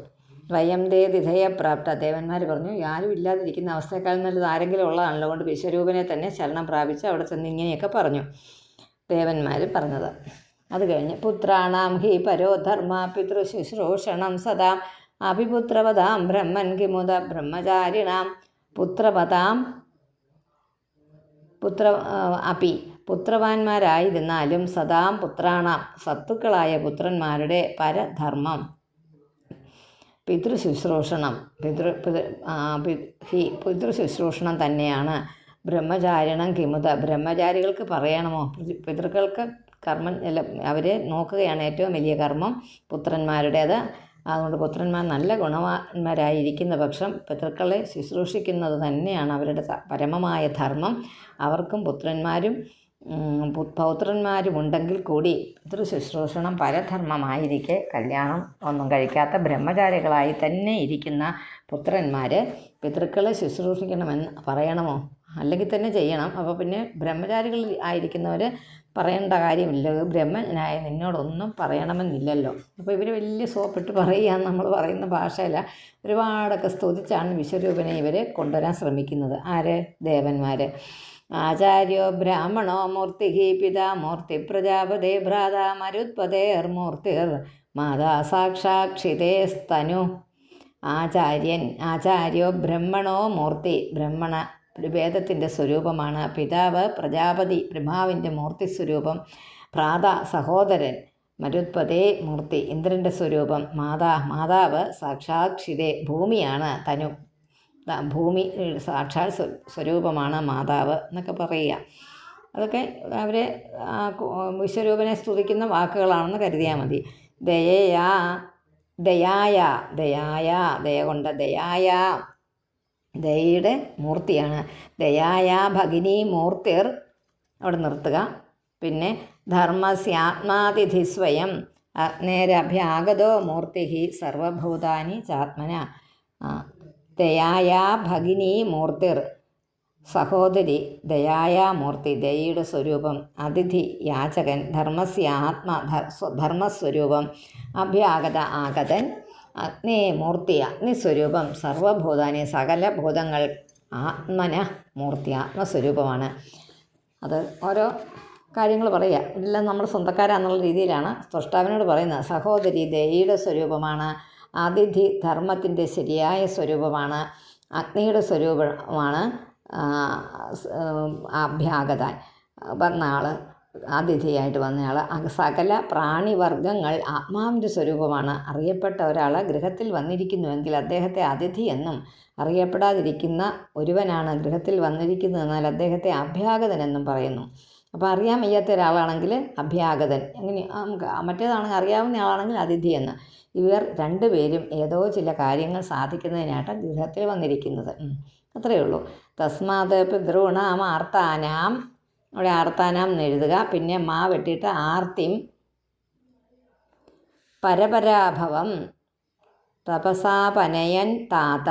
വയം ദേ ദിധയപ്രാപ്ത, ദേവന്മാർ പറഞ്ഞു, ആരും ഇല്ലാതിരിക്കുന്ന അവസ്ഥയേക്കാൾ നല്ലത് ആരെങ്കിലും ഉള്ളതാണല്ലോ. കൊണ്ട് വിശ്വരൂപനെ തന്നെ ശരണം പ്രാപിച്ച് അവിടെ ചെന്ന് ഇങ്ങനെയൊക്കെ പറഞ്ഞു ദേവന്മാർ പറഞ്ഞത്. അത് കഴിഞ്ഞ് പുത്രാണാം ഹി പരോധർമ്മ പിതൃശുശ്രൂഷണം സദാ അഭിപുത്രപദാം ബ്രഹ്മൻ കിമുദ ബ്രഹ്മചാരിണാം പുത്രവാന്മാരായിരുന്നാലും സദാം പുത്രാണാം, സത്തുക്കളായ പുത്രന്മാരുടെ പരധർമ്മം പിതൃശുശ്രൂഷണം പിതൃശുശ്രൂഷണം തന്നെയാണ്. ബ്രഹ്മചാരിണം കിമുത, ബ്രഹ്മചാരികൾക്ക് പറയണമോ? പിതൃക്കൾക്ക് കർമ്മം അവരെ നോക്കുകയാണ് ഏറ്റവും വലിയ കർമ്മം പുത്രന്മാരുടേത്. അതുകൊണ്ട് പുത്രന്മാർ നല്ല ഗുണവാന്മാരായിരിക്കുന്ന പക്ഷം പിതൃക്കളെ ശുശ്രൂഷിക്കുന്നത് തന്നെയാണ് അവരുടെ പരമമായ ധർമ്മം. അവർക്കും പൗത്രന്മാരുമുണ്ടെങ്കിൽ കൂടി പിതൃശുശ്രൂഷണം പരധർമ്മമായിരിക്കെ കല്യാണം ഒന്നും കഴിക്കാത്ത ബ്രഹ്മചാരികളായി തന്നെ ഇരിക്കുന്ന പുത്രന്മാർ പിതൃക്കളെ ശുശ്രൂഷിക്കണമെന്ന് പറയണമോ? അല്ലെങ്കിൽ തന്നെ ചെയ്യണം. അപ്പോൾ പിന്നെ ബ്രഹ്മചാരികൾ ആയിരിക്കുന്നവർ പറയേണ്ട കാര്യമില്ല. ബ്രഹ്മനായ നിന്നോടൊന്നും പറയണമെന്നില്ലല്ലോ. അപ്പോൾ ഇവർ വലിയ സോപ്പിട്ട് പറയുകയെന്ന് നമ്മൾ പറയുന്ന ഭാഷയില ഒരുപാടൊക്കെ സ്തുതിച്ചാണ് വിശ്വരൂപനെ ഇവർ കൊണ്ടുവരാൻ ശ്രമിക്കുന്നത്. ആര്? ദേവന്മാർ. ആചാര്യോ ബ്രാഹ്മണോ മൂർത്തി പിതാ മൂർത്തി പ്രജാപതേ ഭ്രാതാ മരുത്പതേർമൂർത്തിർ മാതാ സാക്ഷാക്ഷിതേ സ്തനു. ആചാര്യോ ബ്രഹ്മണോ മൂർത്തി, വേദത്തിൻ്റെ സ്വരൂപമാണ്. പിതാവ് പ്രജാപതി, ബ്രഹ്മാവിൻ്റെ മൂർത്തി സ്വരൂപം. ഭ്രാത സഹോദരൻ, മരുത്പതേ മൂർത്തി, ഇന്ദ്രൻ്റെ സ്വരൂപം. മാതാവ് സാക്ഷാക്ഷിതേ, ഭൂമിയാണ്. തനു, ഭൂമി സാക്ഷാത് സ്വരൂപമാണ് മാതാവ് എന്നൊക്കെ പറയുക. അതൊക്കെ അവരെ വിശ്വരൂപനെ സ്തുതിക്കുന്ന വാക്കുകളാണെന്ന് കരുതിയാൽ മതി. ദയയുടെ മൂർത്തിയാണ്. ദയായാ ഭഗിനി മൂർത്തിർ, അവിടെ നിർത്തുക. പിന്നെ ധർമ്മസ്യാത്മാതിഥി സ്വയം അഗ്നേരഭ്യാഗതോ മൂർത്തി സർവഭൂതാനി ചാത്മന. ദയായാ ഭഗിനി മൂർത്തിർ, സഹോദരി. ദയായാ മൂർത്തി, ദയയുടെ സ്വരൂപം. അതിഥി, യാചകൻ. ധർമ്മസ്വരൂപം. അഭ്യാഗത, ആഗതൻ. അഗ്നേ മൂർത്തി, അഗ്നിസ്വരൂപം. സർവഭൂതാനി, സകല ഭൂതങ്ങൾ. ആത്മന മൂർത്തി, ആത്മസ്വരൂപമാണ്. അത് ഓരോ കാര്യങ്ങൾ പറയുക. എല്ലാം നമ്മൾ സ്വന്തക്കാരാന്നുള്ള രീതിയിലാണ് സ്രഷ്ടാവിനോട് പറയുന്നത്. സഹോദരി ദയയുടെ സ്വരൂപമാണ്. അതിഥി ധർമ്മത്തിൻ്റെ ശരിയായ സ്വരൂപമാണ്. അഗ്നിയുടെ സ്വരൂപമാണ്. അഭ്യാഗതാൻ വന്ന ആൾ, അതിഥിയായിട്ട് വന്നയാൾ. സകല പ്രാണിവർഗങ്ങൾ ആത്മാവിൻ്റെ സ്വരൂപമാണ്. അറിയപ്പെട്ട ഒരാൾ ഗൃഹത്തിൽ വന്നിരിക്കുന്നുവെങ്കിൽ അദ്ദേഹത്തെ അതിഥി എന്നും, അറിയപ്പെടാതിരിക്കുന്ന ഒരുവനാണ് ഗൃഹത്തിൽ വന്നിരിക്കുന്നതെന്നാൽ അദ്ദേഹത്തെ അഭ്യാഗതനെന്നും പറയുന്നു. അപ്പോൾ അറിയാൻ വയ്യാത്ത ഒരാളാണെങ്കിൽ അഭ്യാഗതൻ, എങ്ങനെ മറ്റേതാണെങ്കിൽ അറിയാവുന്ന ആളാണെങ്കിൽ അതിഥി എന്ന്. ഇവർ രണ്ടുപേരും ഏതോ ചില കാര്യങ്ങൾ സാധിക്കുന്നതിനായിട്ട് ഗൃഹത്തിൽ വന്നിരിക്കുന്നത്. അത്രയേ ഉള്ളൂ. തസ്മാത് പിതॄണാം ആർത്താനാം, അവിടെ ആർത്താനാം എന്ന് എഴുതുക. പിന്നെ മാ വെട്ടിയിട്ട് ആർത്തിം പരപരാഭവം തപസാപനയൻ താത.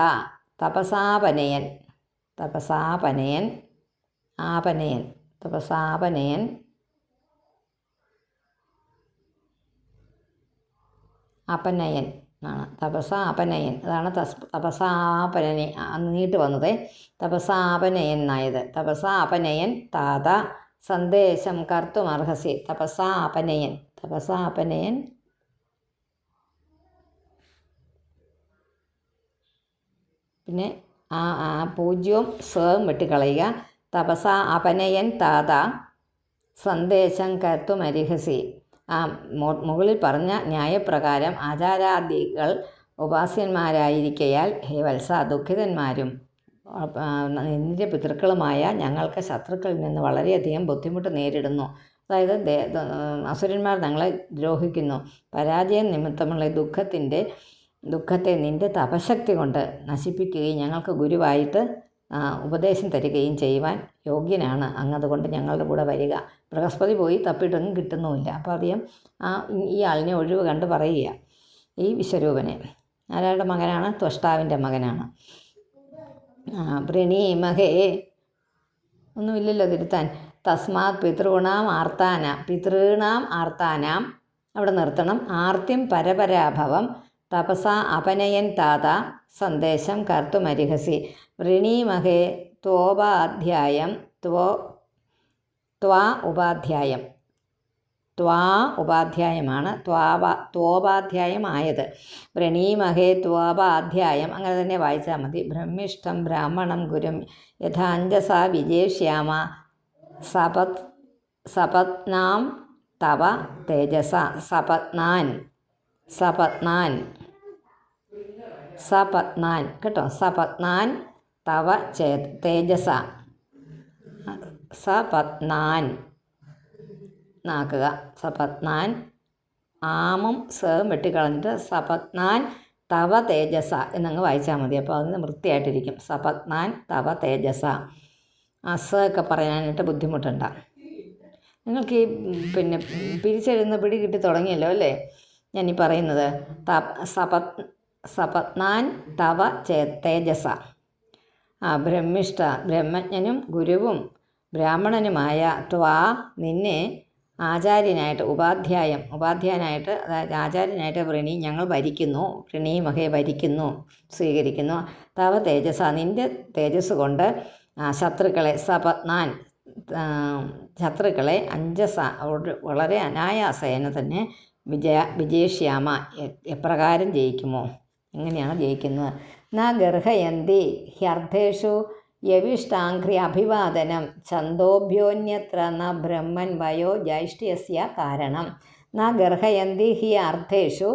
തപസാപനയൻ അപനയൻ ആണ്. തപസാപനയൻ, അതാണ് തപസാപനനെ നീട്ട് വന്നത്. തപസാപനയൻ എന്നായത്. തപസാപനയൻ താത സന്ദേശം കർത്തുമർഹസി. തപസാപനയൻ പിന്നെ പൂജ്യവും സ്വം വെട്ടിക്കളയുക. തപസാ അപനയൻ താത സന്ദേശം കർത്തുമർഹസി. മുകളിൽ പറഞ്ഞ ന്യായപ്രകാരം ആചാരാദികൾ ഉപാസ്യന്മാരായിരിക്കയാൽ ഹേ വത്സ, ദുഃഖിതന്മാരും നിന്റെ പിതൃക്കളുമായ ഞങ്ങൾക്ക് ശത്രുക്കളിൽ നിന്ന് വളരെയധികം ബുദ്ധിമുട്ട് നേരിടുന്നു. അതായത് അസുരന്മാർ ഞങ്ങളെ ദ്രോഹിക്കുന്നു. പരാജയം നിമിത്തമുള്ള ദുഃഖത്തെ നിന്റെ തപശക്തി കൊണ്ട് നശിപ്പിക്കുകയും ഞങ്ങൾക്ക് ഗുരുവായിട്ട് ഉപദേശം തരികയും ചെയ്യുവാൻ യോഗ്യനാണ് അങ്ങ്. അതുകൊണ്ട് ഞങ്ങളുടെ കൂടെ വരിക. ബൃഹസ്പതി പോയി തപ്പിയിട്ടൊന്നും കിട്ടുന്നുമില്ല. അപ്പോൾ അധികം ഈ ആളിനെ ഒഴിവ് കണ്ട് പറയുക. ഈ വിശ്വരൂപനെ ആരുടെ മകനാണ്? ത്വഷ്ടാവിൻ്റെ മകനാണ്. പ്രണീമഹേ ഒന്നുമില്ലല്ലോ തിരുത്താൻ. തസ്മാത് പിതൃണാം ആർത്താനാം അവിടെ നിർത്തണം. ആർത്തിം പരപരാഭവം തപസാ അപനയൻ താത സന്ദേശം കർത്തുമരിഹസി. വ്രണീമഹേ ത്വാ ഉപാധ്യായമാണ് ത്വോപാധ്യായമായത്. വ്രണീമഹേ ത്വോപാധ്യായം അങ്ങനെ തന്നെ വായിച്ചാൽ മതി. ബ്രഹ്മിഷ്ടം ബ്രാഹ്മണം ഗുരും യഥാഞ്ജസാ വിജേഷ്യാമ സപത്നാം തവ തേജസ. സപത്നാൻ കേട്ടോ. സപത്നാൻ തവ തേജസ. സപത്നാൻ നാക്കുക. സപത്നാൻ ആമും സേം വെട്ടിക്കളഞ്ഞിട്ട് സപത്നാൻ തവ തേജസ എന്നങ്ങ് വായിച്ചാൽ മതി. അപ്പോൾ അതിന് വൃത്തിയായിട്ടിരിക്കും. സപത്നാൻ തവ തേജസ. ഒക്കെ പറയാനായിട്ട് ബുദ്ധിമുട്ടുണ്ട. നിങ്ങൾക്ക് ഈ പിരിച്ചെഴുതുന്ന പിടി കിട്ടി തുടങ്ങിയല്ലോ അല്ലേ ഞാനീ പറയുന്നത്. സപത്നാൻ തവ തേജസ. ബ്രഹ്മജ്ഞനും ഗുരുവും ബ്രാഹ്മണനുമായ ത്വാ നിന്നെ ആചാര്യനായിട്ട് ഉപാധ്യായനായിട്ട് അതായത് ആചാര്യനായിട്ട് വ്രണി ഞങ്ങൾ ഭരിക്കുന്നു. വ്രണീമഹേ ഭരിക്കുന്നു, സ്വീകരിക്കുന്നു. തവ തേജസ നിൻ്റെ തേജസ് കൊണ്ട് ശത്രുക്കളെ ശത്രുക്കളെ അഞ്ജസ വളരെ അനായാസേന തന്നെ വിജയിഷ്യാമ എപ്രകാരം ജയിക്കുമോ, എങ്ങനെയാണ് ജയിക്കുന്നത്? ന ഗർഹയന്തി ഹ്യർത്ഥേഷു യവിഷ്ടാഘ്രി അഭിവാദനം ഛന്ദോഭ്യോന്യത്ര ന ബ്രഹ്മൻ വയോ ജൈഷ്ഠ്യസ്യ കാരണം. ന ഗർഹയന്തി ഹി അർത്ഥേഷു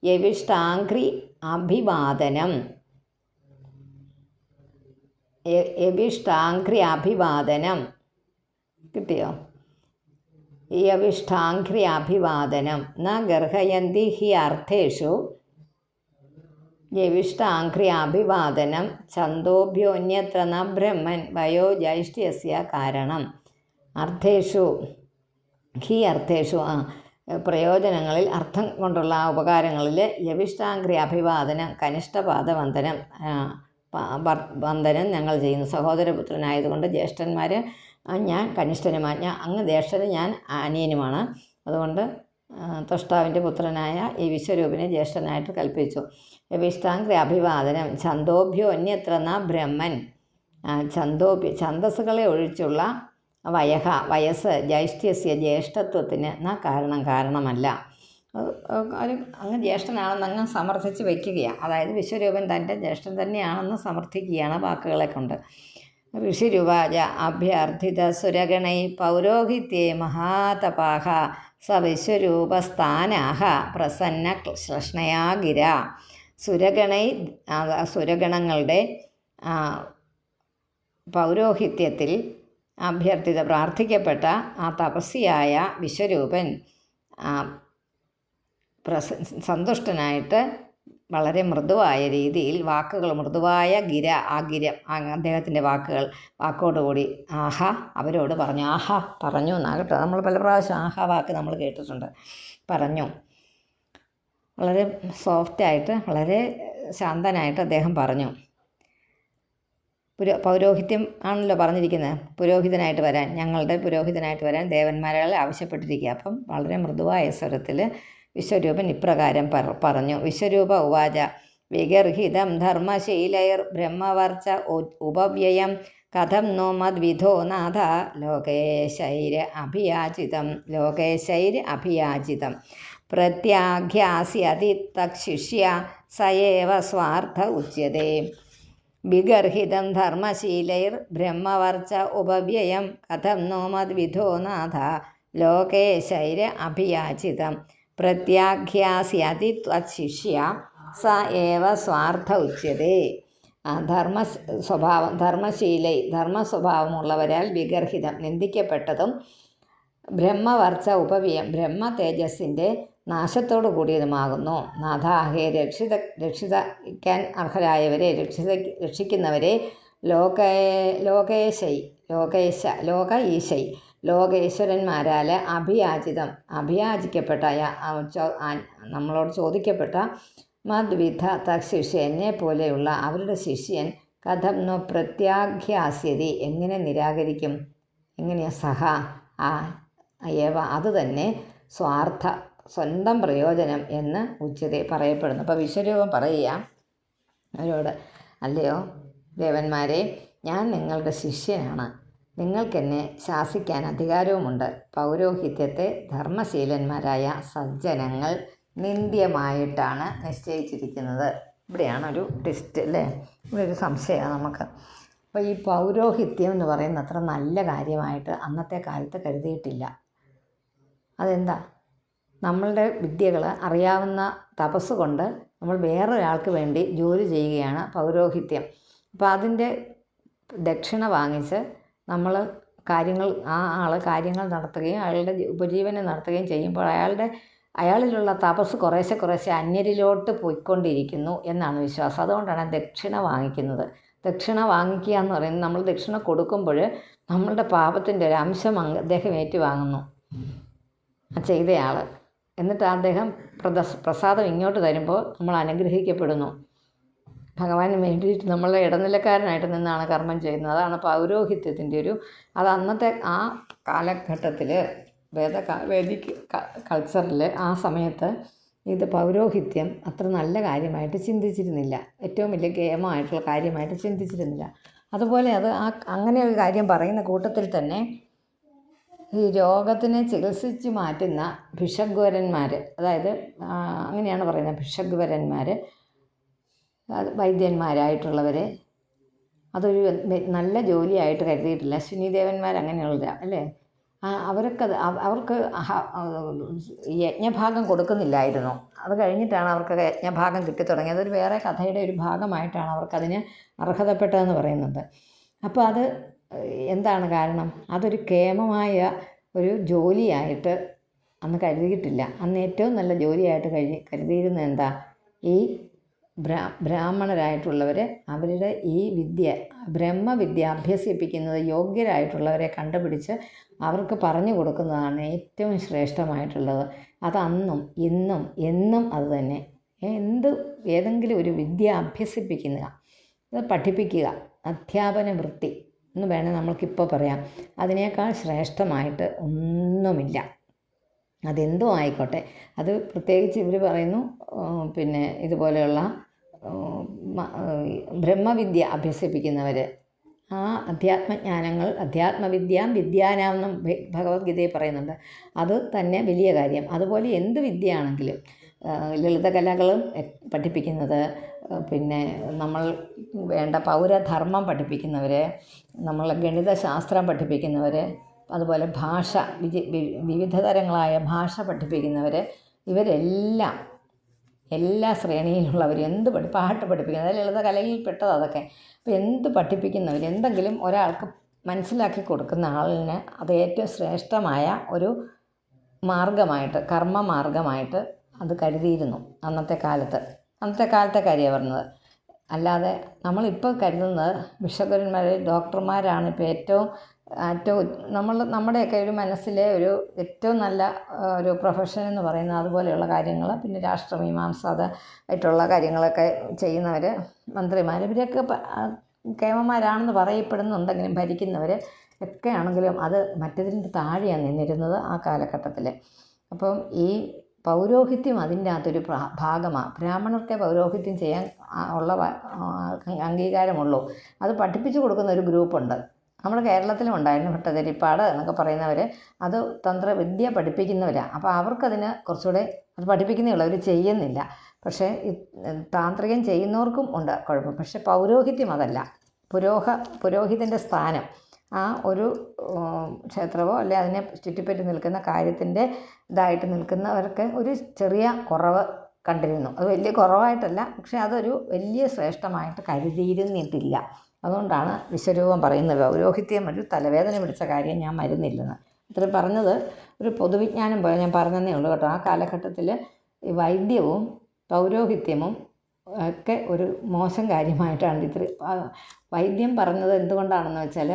യവിഷ്ടാഘ്രി അഭിവാദനം. കിട്ടിയോ? യവിഷ്ടാഘ്രി അഭിവാദനം. ന ഗർഹയന്തി ഹി അർത്ഥേഷു യവിഷ്ടാഘ്രി അഭിവാദനം ഛന്ദോഭ്യോന്യത്ര ന ബ്രഹ്മൻ വയോ ജൈഷ്ഠ്യസ്യ കാരണം. അർത്ഥേഷു പ്രയോജനങ്ങളിൽ അർത്ഥം കൊണ്ടുള്ള ഉപകാരങ്ങളിൽ യവിഷ്ടാഘ്രി അഭിവാദനം കനിഷ്ഠപാദവന്ദനം വന്ദനം ഞങ്ങൾ ചെയ്യുന്നു. സഹോദരപുത്രനായതുകൊണ്ട് ജ്യേഷ്ഠന്മാർ ഞാൻ കനിഷ്ഠനുമാണ്, അങ്ങ് ജ്യേഷ്ഠന് ഞാൻ അനിയനുമാണ്. അതുകൊണ്ട് ത്വഷ്ടാവിൻ്റെ പുത്രനായ ഈ വിശ്വരൂപിനെ ജ്യേഷ്ഠനായിട്ട് കൽപ്പിച്ചു. യവിഷ്ടാഘ്രി അഭിവാദനം ഛന്ദോഭ്യോ അന്യത്ര ന ബ്രഹ്മൻ. ഛന്ദസ്സുകളെ ഒഴിച്ചുള്ള വയസ്സ് ജൈഷ്ഠ്യസ്യ ജ്യേഷ്ഠത്വത്തിന് കാരണമല്ല. അങ്ങ് ജ്യേഷ്ഠനാണെന്ന് അങ്ങ് സമർത്ഥിച്ച് വയ്ക്കുകയാണ്. അതായത് വിശ്വരൂപൻ തൻ്റെ ജ്യേഷ്ഠൻ തന്നെയാണെന്ന് സമർത്ഥിക്കുകയാണ് വാക്കുകളെ കൊണ്ട്. ഋഷിരുവാച അഭ്യർത്ഥിത സുരഗണൈ പൗരോഹിത്യേ മഹാതപാഹ സ വിശ്വരൂപസ്ഥാനാഹ പ്രസന്ന ശ്ലഷ്ണയാ ഗിര. സുരഗണങ്ങളുടെ പൗരോഹിത്യത്തിൽ പ്രാർത്ഥിക്കപ്പെട്ട ആ തപസ്വിയായ വിശ്വരൂപൻ സന്തുഷ്ടനായിട്ട് വളരെ മൃദുവായ രീതിയിൽ മൃദുവായ അദ്ദേഹത്തിൻ്റെ വാക്കോടുകൂടി അവരോട് പറഞ്ഞു. പറഞ്ഞു എന്നാകട്ടെ. നമ്മൾ പല പ്രാവശ്യം വാക്ക് നമ്മൾ കേട്ടിട്ടുണ്ട്. പറഞ്ഞു. വളരെ സോഫ്റ്റായിട്ട് വളരെ ശാന്തനായിട്ട് അദ്ദേഹം പറഞ്ഞു. പൗരോഹിത്യം ആണല്ലോ പറഞ്ഞിരിക്കുന്നത്. ഞങ്ങളുടെ പുരോഹിതനായിട്ട് വരാൻ ദേവന്മാരെ ആവശ്യപ്പെട്ടിരിക്കുക. അപ്പം വളരെ മൃദുവായ സ്വരത്തിൽ വിശ്വരൂപൻ ഇപ്രകാരം പറഞ്ഞു. വിശ്വരൂപ ഉവാച വിഗർഹിതം ധർമ്മശീലൈർ ബ്രഹ്മവർച്ച ഉപവ്യയം കഥം നോ മദ്വിധോ നാഥ ലോകേശൈര അഭിയാചിതം പ്രത്യാഘ്യാസ്യതി തക്ഷിഷ്യ സയേവ സ്വാർത്ഥ ഉച്യതേ. വിഗർഹിതം ധർമ്മശീലൈർ ബ്രഹ്മവർച്ച ഉപവ്യയം കഥം നോ മദ്വിധോ നാഥ ലോകേശൈര അഭിയാചിതം പ്രത്യാഘ്യാസ്യതി ത്വശിഷ്യ സ ഏവ സ്വാർത്ഥ ഉച്യതേ. ധർമ്മസ്വഭാവമുള്ളവരാൽ വിഗർഹിതം നിന്ദിക്കപ്പെട്ടതും ബ്രഹ്മവർച്ച ഉപവ്യയം ബ്രഹ്മ തേജസ്സിൻ്റെ നാശത്തോടു കൂടിയതുമാകുന്നു. നാഥാഹേ രക്ഷിക്കാൻ അർഹരായവരെ രക്ഷിക്കുന്നവരെ ലോക ഈശൈ ലോകേശ്വരന്മാരാൽ അഭിയാചിക്കപ്പെട്ട നമ്മളോട് ചോദിക്കപ്പെട്ട മദ്വിധ തശിഷ്യ എന്നെ പോലെയുള്ള അവരുടെ ശിഷ്യൻ കഥം നോ പ്രത്യാഖ്യാസ്യതി എങ്ങനെ നിരാകരിക്കും, എങ്ങനെയാ സഹ ഏവ അത് തന്നെ സ്വന്തം പ്രയോജനം എന്ന് ഉച്ചതെ പറയപ്പെടുന്നു. അപ്പോൾ വിശ്വരൂപം പറയുക അവരോട്, അല്ലയോ ദേവന്മാരെ, ഞാൻ നിങ്ങളുടെ ശിഷ്യനാണ്, നിങ്ങൾക്കെന്നെ ശാസിക്കാൻ അധികാരവുമുണ്ട്. പൗരോഹിത്യത്തെ ധർമ്മശീലന്മാരായ സജ്ജനങ്ങൾ നിന്ദ്യമായിട്ടാണ് നിശ്ചയിച്ചിരിക്കുന്നത്. ഇവിടെയാണ് ഒരു ടെസ്റ്റ് അല്ലേ, ഇവിടെ ഒരു സംശയമാണ് നമുക്ക്. അപ്പോൾ ഈ പൗരോഹിത്യം എന്ന് പറയുന്ന അത്ര നല്ല കാര്യമായിട്ട് അന്നത്തെ കാലത്ത് കരുതിയിട്ടില്ല. അതെന്താ? നമ്മളുടെ വിദ്യകൾ അറിയാവുന്ന തപസ് കൊണ്ട് നമ്മൾ വേറൊരാൾക്ക് വേണ്ടി ജോലി ചെയ്യുകയാണ് പൗരോഹിത്യം. അപ്പോൾ അതിൻ്റെ ദക്ഷിണ വാങ്ങിച്ച് നമ്മൾ കാര്യങ്ങൾ നടത്തുകയും അയാളുടെ ഉപജീവനം നടത്തുകയും ചെയ്യുമ്പോൾ അയാളിലുള്ള തപസ് കുറേശ്ശെ അന്യരിലോട്ട് പോയിക്കൊണ്ടിരിക്കുന്നു എന്നാണ് വിശ്വാസം. അതുകൊണ്ടാണ് ദക്ഷിണ വാങ്ങിക്കുന്നത്. ദക്ഷിണ വാങ്ങിക്കുക എന്ന് പറയുന്നത്, നമ്മൾ ദക്ഷിണ കൊടുക്കുമ്പോൾ നമ്മളുടെ പാപത്തിൻ്റെ ഒരു അംശം അദ്ദേഹം ഏറ്റുവാങ്ങുന്നു, ചെയ്തയാൾ. എന്നിട്ട് അദ്ദേഹം പ്രസാദം ഇങ്ങോട്ട് തരുമ്പോൾ നമ്മൾ അനുഗ്രഹിക്കപ്പെടുന്നു. ഭഗവാന് വേണ്ടിയിട്ട് നമ്മളെ ഇടനിലക്കാരനായിട്ട് നിന്നാണ് കർമ്മം ചെയ്യുന്നത്. അതാണ് പൗരോഹിത്യത്തിൻ്റെ അത് അന്നത്തെ ആ കാലഘട്ടത്തിൽ വേദിക് കൾച്ചറിൽ ആ സമയത്ത് ഇത് പൗരോഹിത്യം അത്ര നല്ല കാര്യമായിട്ട് ചിന്തിച്ചിരുന്നില്ല, ഏറ്റവും വലിയ കേമമായിട്ടുള്ള കാര്യമായിട്ട് ചിന്തിച്ചിരുന്നില്ല. അതുപോലെ അങ്ങനെ ഒരു കാര്യം പറയുന്ന കൂട്ടത്തിൽ തന്നെ ഈ രോഗത്തിനെ ചികിത്സിച്ച് മാറ്റുന്ന ഭിഷഗ്വരന്മാർ, അതായത് അങ്ങനെയാണ് പറയുന്നത്, ഭിഷഗ്വരന്മാർ വൈദ്യന്മാരായിട്ടുള്ളവരെ അതൊരു നല്ല ജോലിയായിട്ട് കരുതിയിട്ടില്ല. അശ്വിനിദേവന്മാർ അങ്ങനെയുള്ള അല്ലേ, അവർക്ക് യജ്ഞഭാഗം കൊടുക്കുന്നില്ലായിരുന്നു. അത് കഴിഞ്ഞിട്ടാണ് അവർക്ക് യജ്ഞഭാഗം കിട്ടിത്തുടങ്ങിയത്. അതൊരു വേറെ കഥയുടെ ഒരു ഭാഗമായിട്ടാണ് അവർക്കതിന് അർഹതപ്പെട്ടതെന്ന് പറയുന്നത്. അപ്പോൾ അത് എന്താണ് കാരണം? അതൊരു കേമമായ ഒരു ജോലിയായിട്ട് അന്ന് കരുതിയിട്ടില്ല. അന്ന് ഏറ്റവും നല്ല ജോലിയായിട്ട് കരുതിയിരുന്നത് എന്താ? ഈ ബ്രാഹ്മണരായിട്ടുള്ളവർ അവരുടെ ഈ ബ്രഹ്മവിദ്യ അഭ്യസിപ്പിക്കുന്നത് യോഗ്യരായിട്ടുള്ളവരെ കണ്ടുപിടിച്ച് അവർക്ക് പറഞ്ഞു കൊടുക്കുന്നതാണ് ഏറ്റവും ശ്രേഷ്ഠമായിട്ടുള്ളത്. അത് അന്നും ഇന്നും എന്നും അത് തന്നെ. ഏതെങ്കിലും ഒരു വിദ്യ അഭ്യസിപ്പിക്കുക, അത് പഠിപ്പിക്കുക, അധ്യാപന വൃത്തി എന്ന് വേണേൽ നമ്മൾക്കിപ്പോൾ പറയാം. അതിനേക്കാൾ ശ്രേഷ്ഠമായിട്ട് ഒന്നുമില്ല. അതെന്തോ ആയിക്കോട്ടെ. അത് പ്രത്യേകിച്ച് ഇവർ പറയുന്നു, പിന്നെ ഇതുപോലെയുള്ള ബ്രഹ്മവിദ്യ അഭ്യസിപ്പിക്കുന്നവർ ആ വിദ്യാനാമെന്നും ഭഗവത്ഗീതയിൽ പറയുന്നുണ്ട്. അത് തന്നെ വലിയ കാര്യം. അതുപോലെ എന്ത് വിദ്യയാണെങ്കിലും ലളിതകലകളും പഠിപ്പിക്കുന്നത്, പിന്നെ നമ്മൾ വേണ്ട പൗരധർമ്മം പഠിപ്പിക്കുന്നവർ, നമ്മൾ ഗണിതശാസ്ത്രം പഠിപ്പിക്കുന്നവർ, അതുപോലെ ഭാഷ വിവിധ തരങ്ങളായ ഭാഷ പഠിപ്പിക്കുന്നവർ, ഇവരെല്ലാം എല്ലാ ശ്രേണിയിലുള്ളവർ പാട്ട് പഠിപ്പിക്കുന്നത് ലളിതകലയിൽ പെട്ടത് അതൊക്കെ. അപ്പോൾ എന്ത് പഠിപ്പിക്കുന്നവർ എന്തെങ്കിലും ഒരാൾക്ക് മനസ്സിലാക്കി കൊടുക്കുന്ന ആളിന് അത് ഏറ്റവും ശ്രേഷ്ഠമായ ഒരു മാർഗമായിട്ട്, കർമ്മമാർഗമായിട്ട് അത് കരുതിയിരുന്നു അന്നത്തെ കാലത്തെ കാര്യമാണ് പറഞ്ഞത്. അല്ലാതെ നമ്മളിപ്പോൾ കരുതുന്നത് ഭിഷഗ്വരന്മാർ, ഡോക്ടർമാരാണ് ഇപ്പോൾ ഏറ്റവും നമ്മുടെയൊക്കെ ഒരു മനസ്സിലെ ഏറ്റവും നല്ല ഒരു പ്രൊഫഷൻ എന്ന് പറയുന്നത് അതുപോലെയുള്ള കാര്യങ്ങൾ. പിന്നെ രാഷ്ട്രമീമാംസായിട്ടുള്ള കാര്യങ്ങളൊക്കെ ചെയ്യുന്നവർ, മന്ത്രിമാർ, ഇവരൊക്കെ കേമന്മാരാണെന്ന് പറയപ്പെടുന്നുണ്ടെങ്കിലും ഭരിക്കുന്നവർ ഒക്കെ ആണെങ്കിലും അത് മറ്റതിൻ്റെ താഴെയാണ് നിന്നിരുന്നത് ആ കാലഘട്ടത്തിൽ. അപ്പം ഈ പൗരോഹിത്യം അതിൻ്റെ അകത്തൊരു ഭാഗമാണ്. ബ്രാഹ്മണർക്ക് പൗരോഹിത്യം ചെയ്യാൻ ഉള്ള അംഗീകാരമുള്ളൂ. അത് പഠിപ്പിച്ചു കൊടുക്കുന്ന ഒരു ഗ്രൂപ്പുണ്ട്. നമ്മുടെ കേരളത്തിലും ഉണ്ടായിരുന്നു ഭട്ടതിരിപ്പാട് എന്നൊക്കെ പറയുന്നവർ. അത് തന്ത്രവിദ്യ പഠിപ്പിക്കുന്നവരാണ്. അപ്പോൾ അവർക്കതിന് കുറച്ചുകൂടെ അത് പഠിപ്പിക്കുന്നേ ഉള്ളൂ, അവർ ചെയ്യുന്നില്ല. പക്ഷേ താന്ത്രികം ചെയ്യുന്നവർക്കും ഉണ്ട് കുഴപ്പം. പക്ഷേ പൗരോഹിത്യം അതല്ല. പുരോഹിതൻ്റെ സ്ഥാനം ആ ഒരു ക്ഷേത്രമോ അല്ലെ അതിനെ ചുറ്റിപ്പറ്റി നിൽക്കുന്ന കാര്യത്തിൻ്റെ ഇതായിട്ട് നിൽക്കുന്നവർക്ക് ഒരു ചെറിയ കുറവ് കണ്ടിരുന്നു. അത് വലിയ കുറവായിട്ടല്ല, പക്ഷേ അതൊരു വലിയ ശ്രേഷ്ഠമായിട്ട് കരുതിയിരുന്നിട്ടില്ല. അതുകൊണ്ടാണ് വിശ്വരൂപം പറയുന്നത് പൗരോഹിത്യം ഒരു തലവേദന പിടിച്ച കാര്യം ഞാൻ മരുന്നില്ലെന്ന്. ഇത്രയും പറഞ്ഞത് ഒരു പൊതുവിജ്ഞാനം പോലെ ഞാൻ പറഞ്ഞതേ ഉള്ളൂ കേട്ടോ. ആ കാലഘട്ടത്തിൽ ഈ വൈദ്യവും പൗരോഹിത്യവും ഒക്കെ ഒരു മോശം കാര്യമായിട്ടാണ് വൈദ്യം പറഞ്ഞത്. എന്തുകൊണ്ടാണെന്ന് വെച്ചാൽ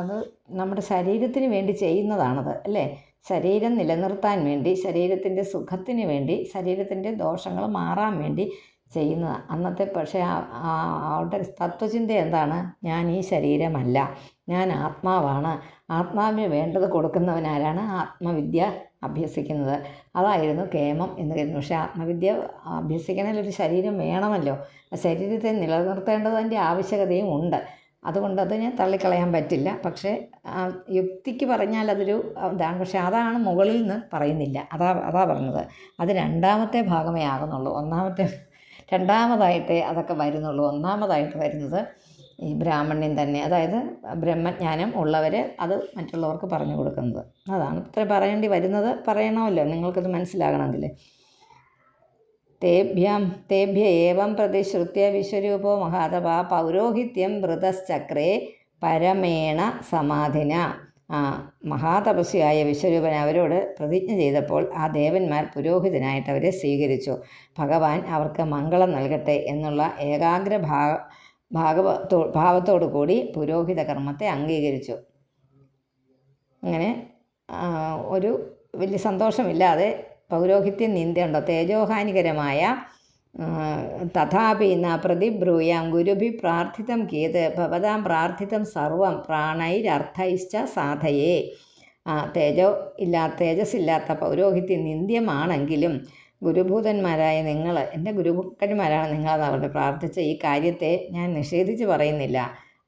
അത് നമ്മുടെ ശരീരത്തിന് വേണ്ടി ചെയ്യുന്നതാണത്, അല്ലേ? ശരീരം നിലനിർത്താൻ വേണ്ടി, ശരീരത്തിൻ്റെ സുഖത്തിന് വേണ്ടി, ശരീരത്തിൻ്റെ ദോഷങ്ങൾ മാറാൻ വേണ്ടി ചെയ്യുന്നതാണ് അന്നത്തെ. പക്ഷേ അവരുടെ തത്വചിന്ത എന്താണ്? ഞാൻ ഈ ശരീരമല്ല, ഞാൻ ആത്മാവാണ്. ആത്മാവിന് വേണ്ടത് കൊടുക്കുന്നവനാരാണ്? ആത്മവിദ്യ അഭ്യസിക്കുന്നത്. അതായിരുന്നു കേമം എന്ന് കരുതുന്നു. പക്ഷേ ആത്മവിദ്യ അഭ്യസിക്കണമെങ്കിൽ ഒരു ശരീരം വേണമല്ലോ. ശരീരത്തെ നിലനിർത്തേണ്ടതിൻ്റെ ആവശ്യകതയും ഉണ്ട്. അതുകൊണ്ട് അതിനെ തള്ളിക്കളയാൻ പറ്റില്ല. പക്ഷേ യുക്തിക്ക് പറഞ്ഞാൽ അതൊരു ഇതാണ്. പക്ഷേ അതാണ് മുകളിൽ നിന്ന് പറയുന്നില്ല. അതാ പറഞ്ഞത്. അത് രണ്ടാമത്തെ ഭാഗമേ ആകുന്നുള്ളൂ. രണ്ടാമതായിട്ടേ അതൊക്കെ വരുന്നുള്ളൂ. ഒന്നാമതായിട്ട് വരുന്നത് ഈ ബ്രാഹ്മണ്യം തന്നെ, അതായത് ബ്രഹ്മജ്ഞാനം ഉള്ളവർ അത് മറ്റുള്ളവർക്ക് പറഞ്ഞു കൊടുക്കുന്നത്. അതാണ് ഇത്ര പറയേണ്ടി വരുന്നത്. പറയണമല്ലോ, നിങ്ങൾക്കത് മനസ്സിലാകണമെങ്കിൽ. തേഭ്യ ഏവം പ്രതിശ്രുത്യ വിശ്വരൂപോ മഹാതപ പൗരോഹിത്യം വൃതശ്ചക്രേ പരമേണ സമാധിന. മഹാതപസ്വിയായ വിശ്വരൂപൻ അവരോട് പ്രതിജ്ഞ ചെയ്തപ്പോൾ ആ ദേവന്മാർ പുരോഹിതനായിട്ട് അവരെ സ്വീകരിച്ചു. ഭഗവാൻ അവർക്ക് മംഗളം നൽകട്ടെ എന്നുള്ള ഏകാഗ്ര ഭാവത്തോടു കൂടി പുരോഹിത കർമ്മത്തെ അംഗീകരിച്ചു. അങ്ങനെ ഒരു വലിയ സന്തോഷമില്ലാതെ പൗരോഹിത്യം നിന്ദയുണ്ടോ തേജോഹാനികരമായ തഥാപി ന പ്രതിബ്രൂയാം ഗുരുഭി പ്രാർത്ഥിതം കേത് ഭവതാം പ്രാർത്ഥിതം സർവം പ്രാണൈരർത്ഥൈശ്ച സാധയേ. തേജസ്സില്ലാത്ത പൗരോഹിത്യം നിന്ദ്യമാണെങ്കിലും ഗുരുഭൂതന്മാരായ നിങ്ങൾ, എൻ്റെ ഗുരുക്കന്മാരാണ് നിങ്ങളെന്ന് അവരുടെ പ്രാർത്ഥിച്ച ഈ കാര്യത്തെ ഞാൻ നിഷേധിച്ച് പറയുന്നില്ല.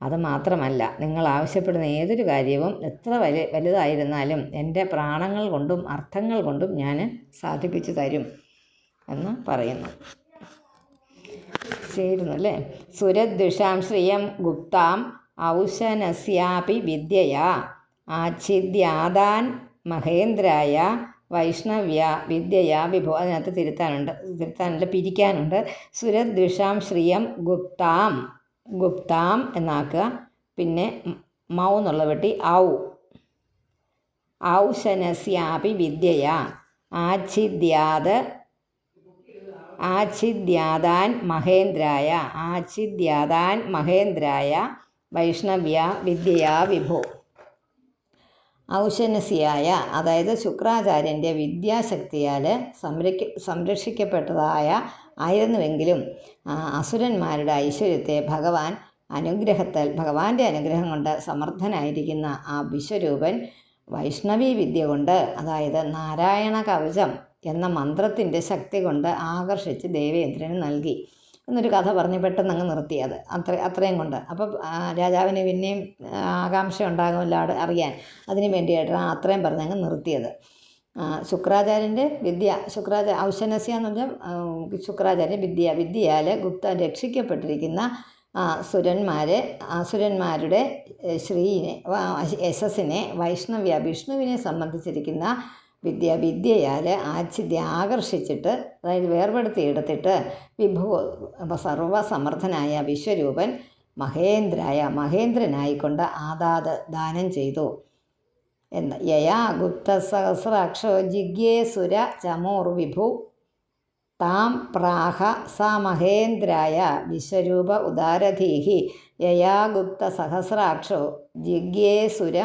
അത് മാത്രമല്ല, നിങ്ങൾ ആവശ്യപ്പെടുന്ന ഏതൊരു കാര്യവും എത്ര വലുതായിരുന്നാലും എൻ്റെ പ്രാണങ്ങൾ കൊണ്ടും അർത്ഥങ്ങൾ കൊണ്ടും ഞാൻ സാധിപ്പിച്ചു തരും എന്ന് പറയുന്നു. ചേരുന്നു അല്ലേ? സുരദ്വിഷാം ശ്രിയം ഗുപ്താം ഔശനസ്യാപി വിദ്യയാ ആച്ഛിദ്യാദാൻ മഹേന്ദ്രായ വൈഷ്ണവ്യ വിദ്യയാ വിഭോ. അതിനകത്ത് തിരുത്താനുണ്ട്, പിരിക്കാനുണ്ട്. സുരദ്വിഷാം ശ്രിയം ഗുപ്താം എന്നാക്കുക. പിന്നെ മൗ എന്നുള്ള വെട്ടി ഔശനസ്യാപി വിദ്യയാ ആച്ഛിദ്യാദാൻ മഹേന്ദ്രായ വൈഷ്ണവ്യ വിദ്യയാ വിഭോ. ഔശനസ്യായ, അതായത് ശുക്രാചാര്യൻ്റെ വിദ്യാശക്തിയാൽ സംരക്ഷിക്കപ്പെട്ടതായ ആയിരുന്നുവെങ്കിലും അസുരന്മാരുടെ ഐശ്വര്യത്തെ ഭഗവാന്റെ അനുഗ്രഹം കൊണ്ട് സമർത്ഥനായിരിക്കുന്ന ആ വിശ്വരൂപൻ വൈഷ്ണവീ വിദ്യ കൊണ്ട്, അതായത് നാരായണ കവചം എന്ന മന്ത്രത്തിൻ്റെ ശക്തി കൊണ്ട് ആകർഷിച്ച് ദേവേന്ദ്രന് നൽകി എന്നൊരു കഥ പറഞ്ഞ് പെട്ടെന്ന് അങ്ങ് നിർത്തിയത്. അത്രയും കൊണ്ട് അപ്പം രാജാവിന് പിന്നെയും ആകാംക്ഷ ഉണ്ടാകുമല്ലോ അറിയാൻ. അതിന് വേണ്ടിയിട്ടാണ് അത്രയും പറഞ്ഞ് അങ്ങ് നിർത്തിയത്. ശുക്രാചാര്യൻ്റെ വിദ്യ, ഔശനസ്യ എന്ന് പറഞ്ഞാൽ ശുക്രാചാര്യ വിദ്യയാൽ ഗുപ്തൻ രക്ഷിക്കപ്പെട്ടിരിക്കുന്ന അസുരന്മാരുടെ യശസ്സിനെ വിഷ്ണുവിനെ സംബന്ധിച്ചിരിക്കുന്ന വിദ്യയാൽ ആകർഷിച്ചിട്ട്, അതായത് വേർപെടുത്തിയെടുത്തിട്ട് സർവസമർത്ഥനായ വിശ്വരൂപൻ മഹേന്ദ്രനായിക്കൊണ്ട് ദാനം ചെയ്തു. യയാ ഗുപ്തസഹസ്രാക്ഷോ ജിഗ്യേസുര ചമോർവിഭു താം പ്രാഹ സ മഹേന്ദ്രായ വിശ്വരൂപ ഉദാരധീഹി. യയാ ഗുപ്തസഹസ്രാക്ഷോ ജിഗ്യേസുര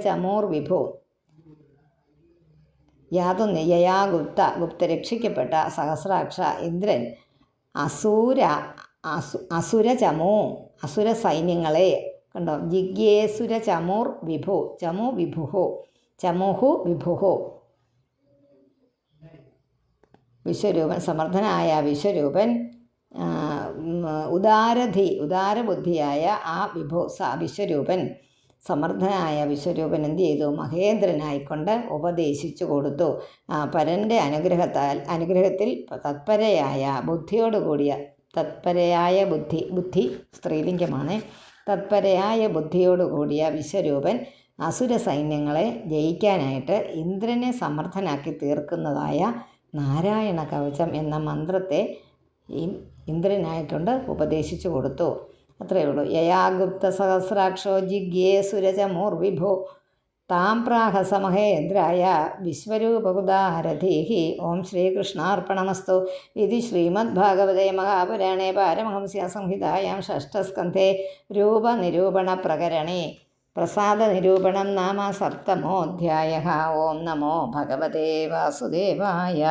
ചമോർവിഭു. യാതൊന്ന് യയാ ഗുപ്ത രക്ഷിക്കപ്പെട്ട സഹസ്രാക്ഷ ഇന്ദ്രൻ അസുര സൈന്യങ്ങളെ കണ്ടോ. ജിഗ്യേസുര ചമുഹു വിഭുഹു. വിശ്വരൂപൻ, സമർത്ഥനായ വിശ്വരൂപൻ, ഉദാരബുദ്ധിയായ ആ വിശ്വരൂപൻ, സമർത്ഥനായ വിശ്വരൂപൻ എന്ത് ചെയ്തു? മഹേന്ദ്രനായിക്കൊണ്ട് ഉപദേശിച്ചു കൊടുത്തു. പരൻ്റെ അനുഗ്രഹത്തിൽ തത്പരയായ ബുദ്ധിയോടുകൂടിയ, ബുദ്ധി സ്ത്രീലിംഗമാണ്, തത്പരയായ ബുദ്ധിയോടുകൂടിയ വിശ്വരൂപൻ അസുര സൈന്യങ്ങളെ ജയിക്കാനായിട്ട് ഇന്ദ്രനെ സമർത്ഥനാക്കി തീർക്കുന്നതായ നാരായണ കവചം എന്ന മന്ത്രത്തെ ഇന്ദ്രനായിക്കൊണ്ട് ഉപദേശിച്ചു കൊടുത്തു. അത്രയേ ഉള്ളൂ. യയാ ഗുപ്ത സഹസ്രാക്ഷോ ജിഗ്യേസുര ചമോർവിഭോ താം പ്രാഹസമഹേന്ദ്രായ വിശ്വരൂപകുദാരധീः ഓം ശ്രീകൃഷ്ണാർപ്പണമസ്തു. ഇതി ശ്രീമദ്ഭാഗവതേ മഹാപുരാണേ പാരമഹംസ്യാം സംഹിതായാം ഷഷ്ഠസ്കന്ധേ രൂപനിരൂപണപ്രകരണേ പ്രസാദനിരൂപണം നാമ സപ്തമോऽധ്യായः. ഓം നമോ ഭഗവതേ വാസുദേവായ.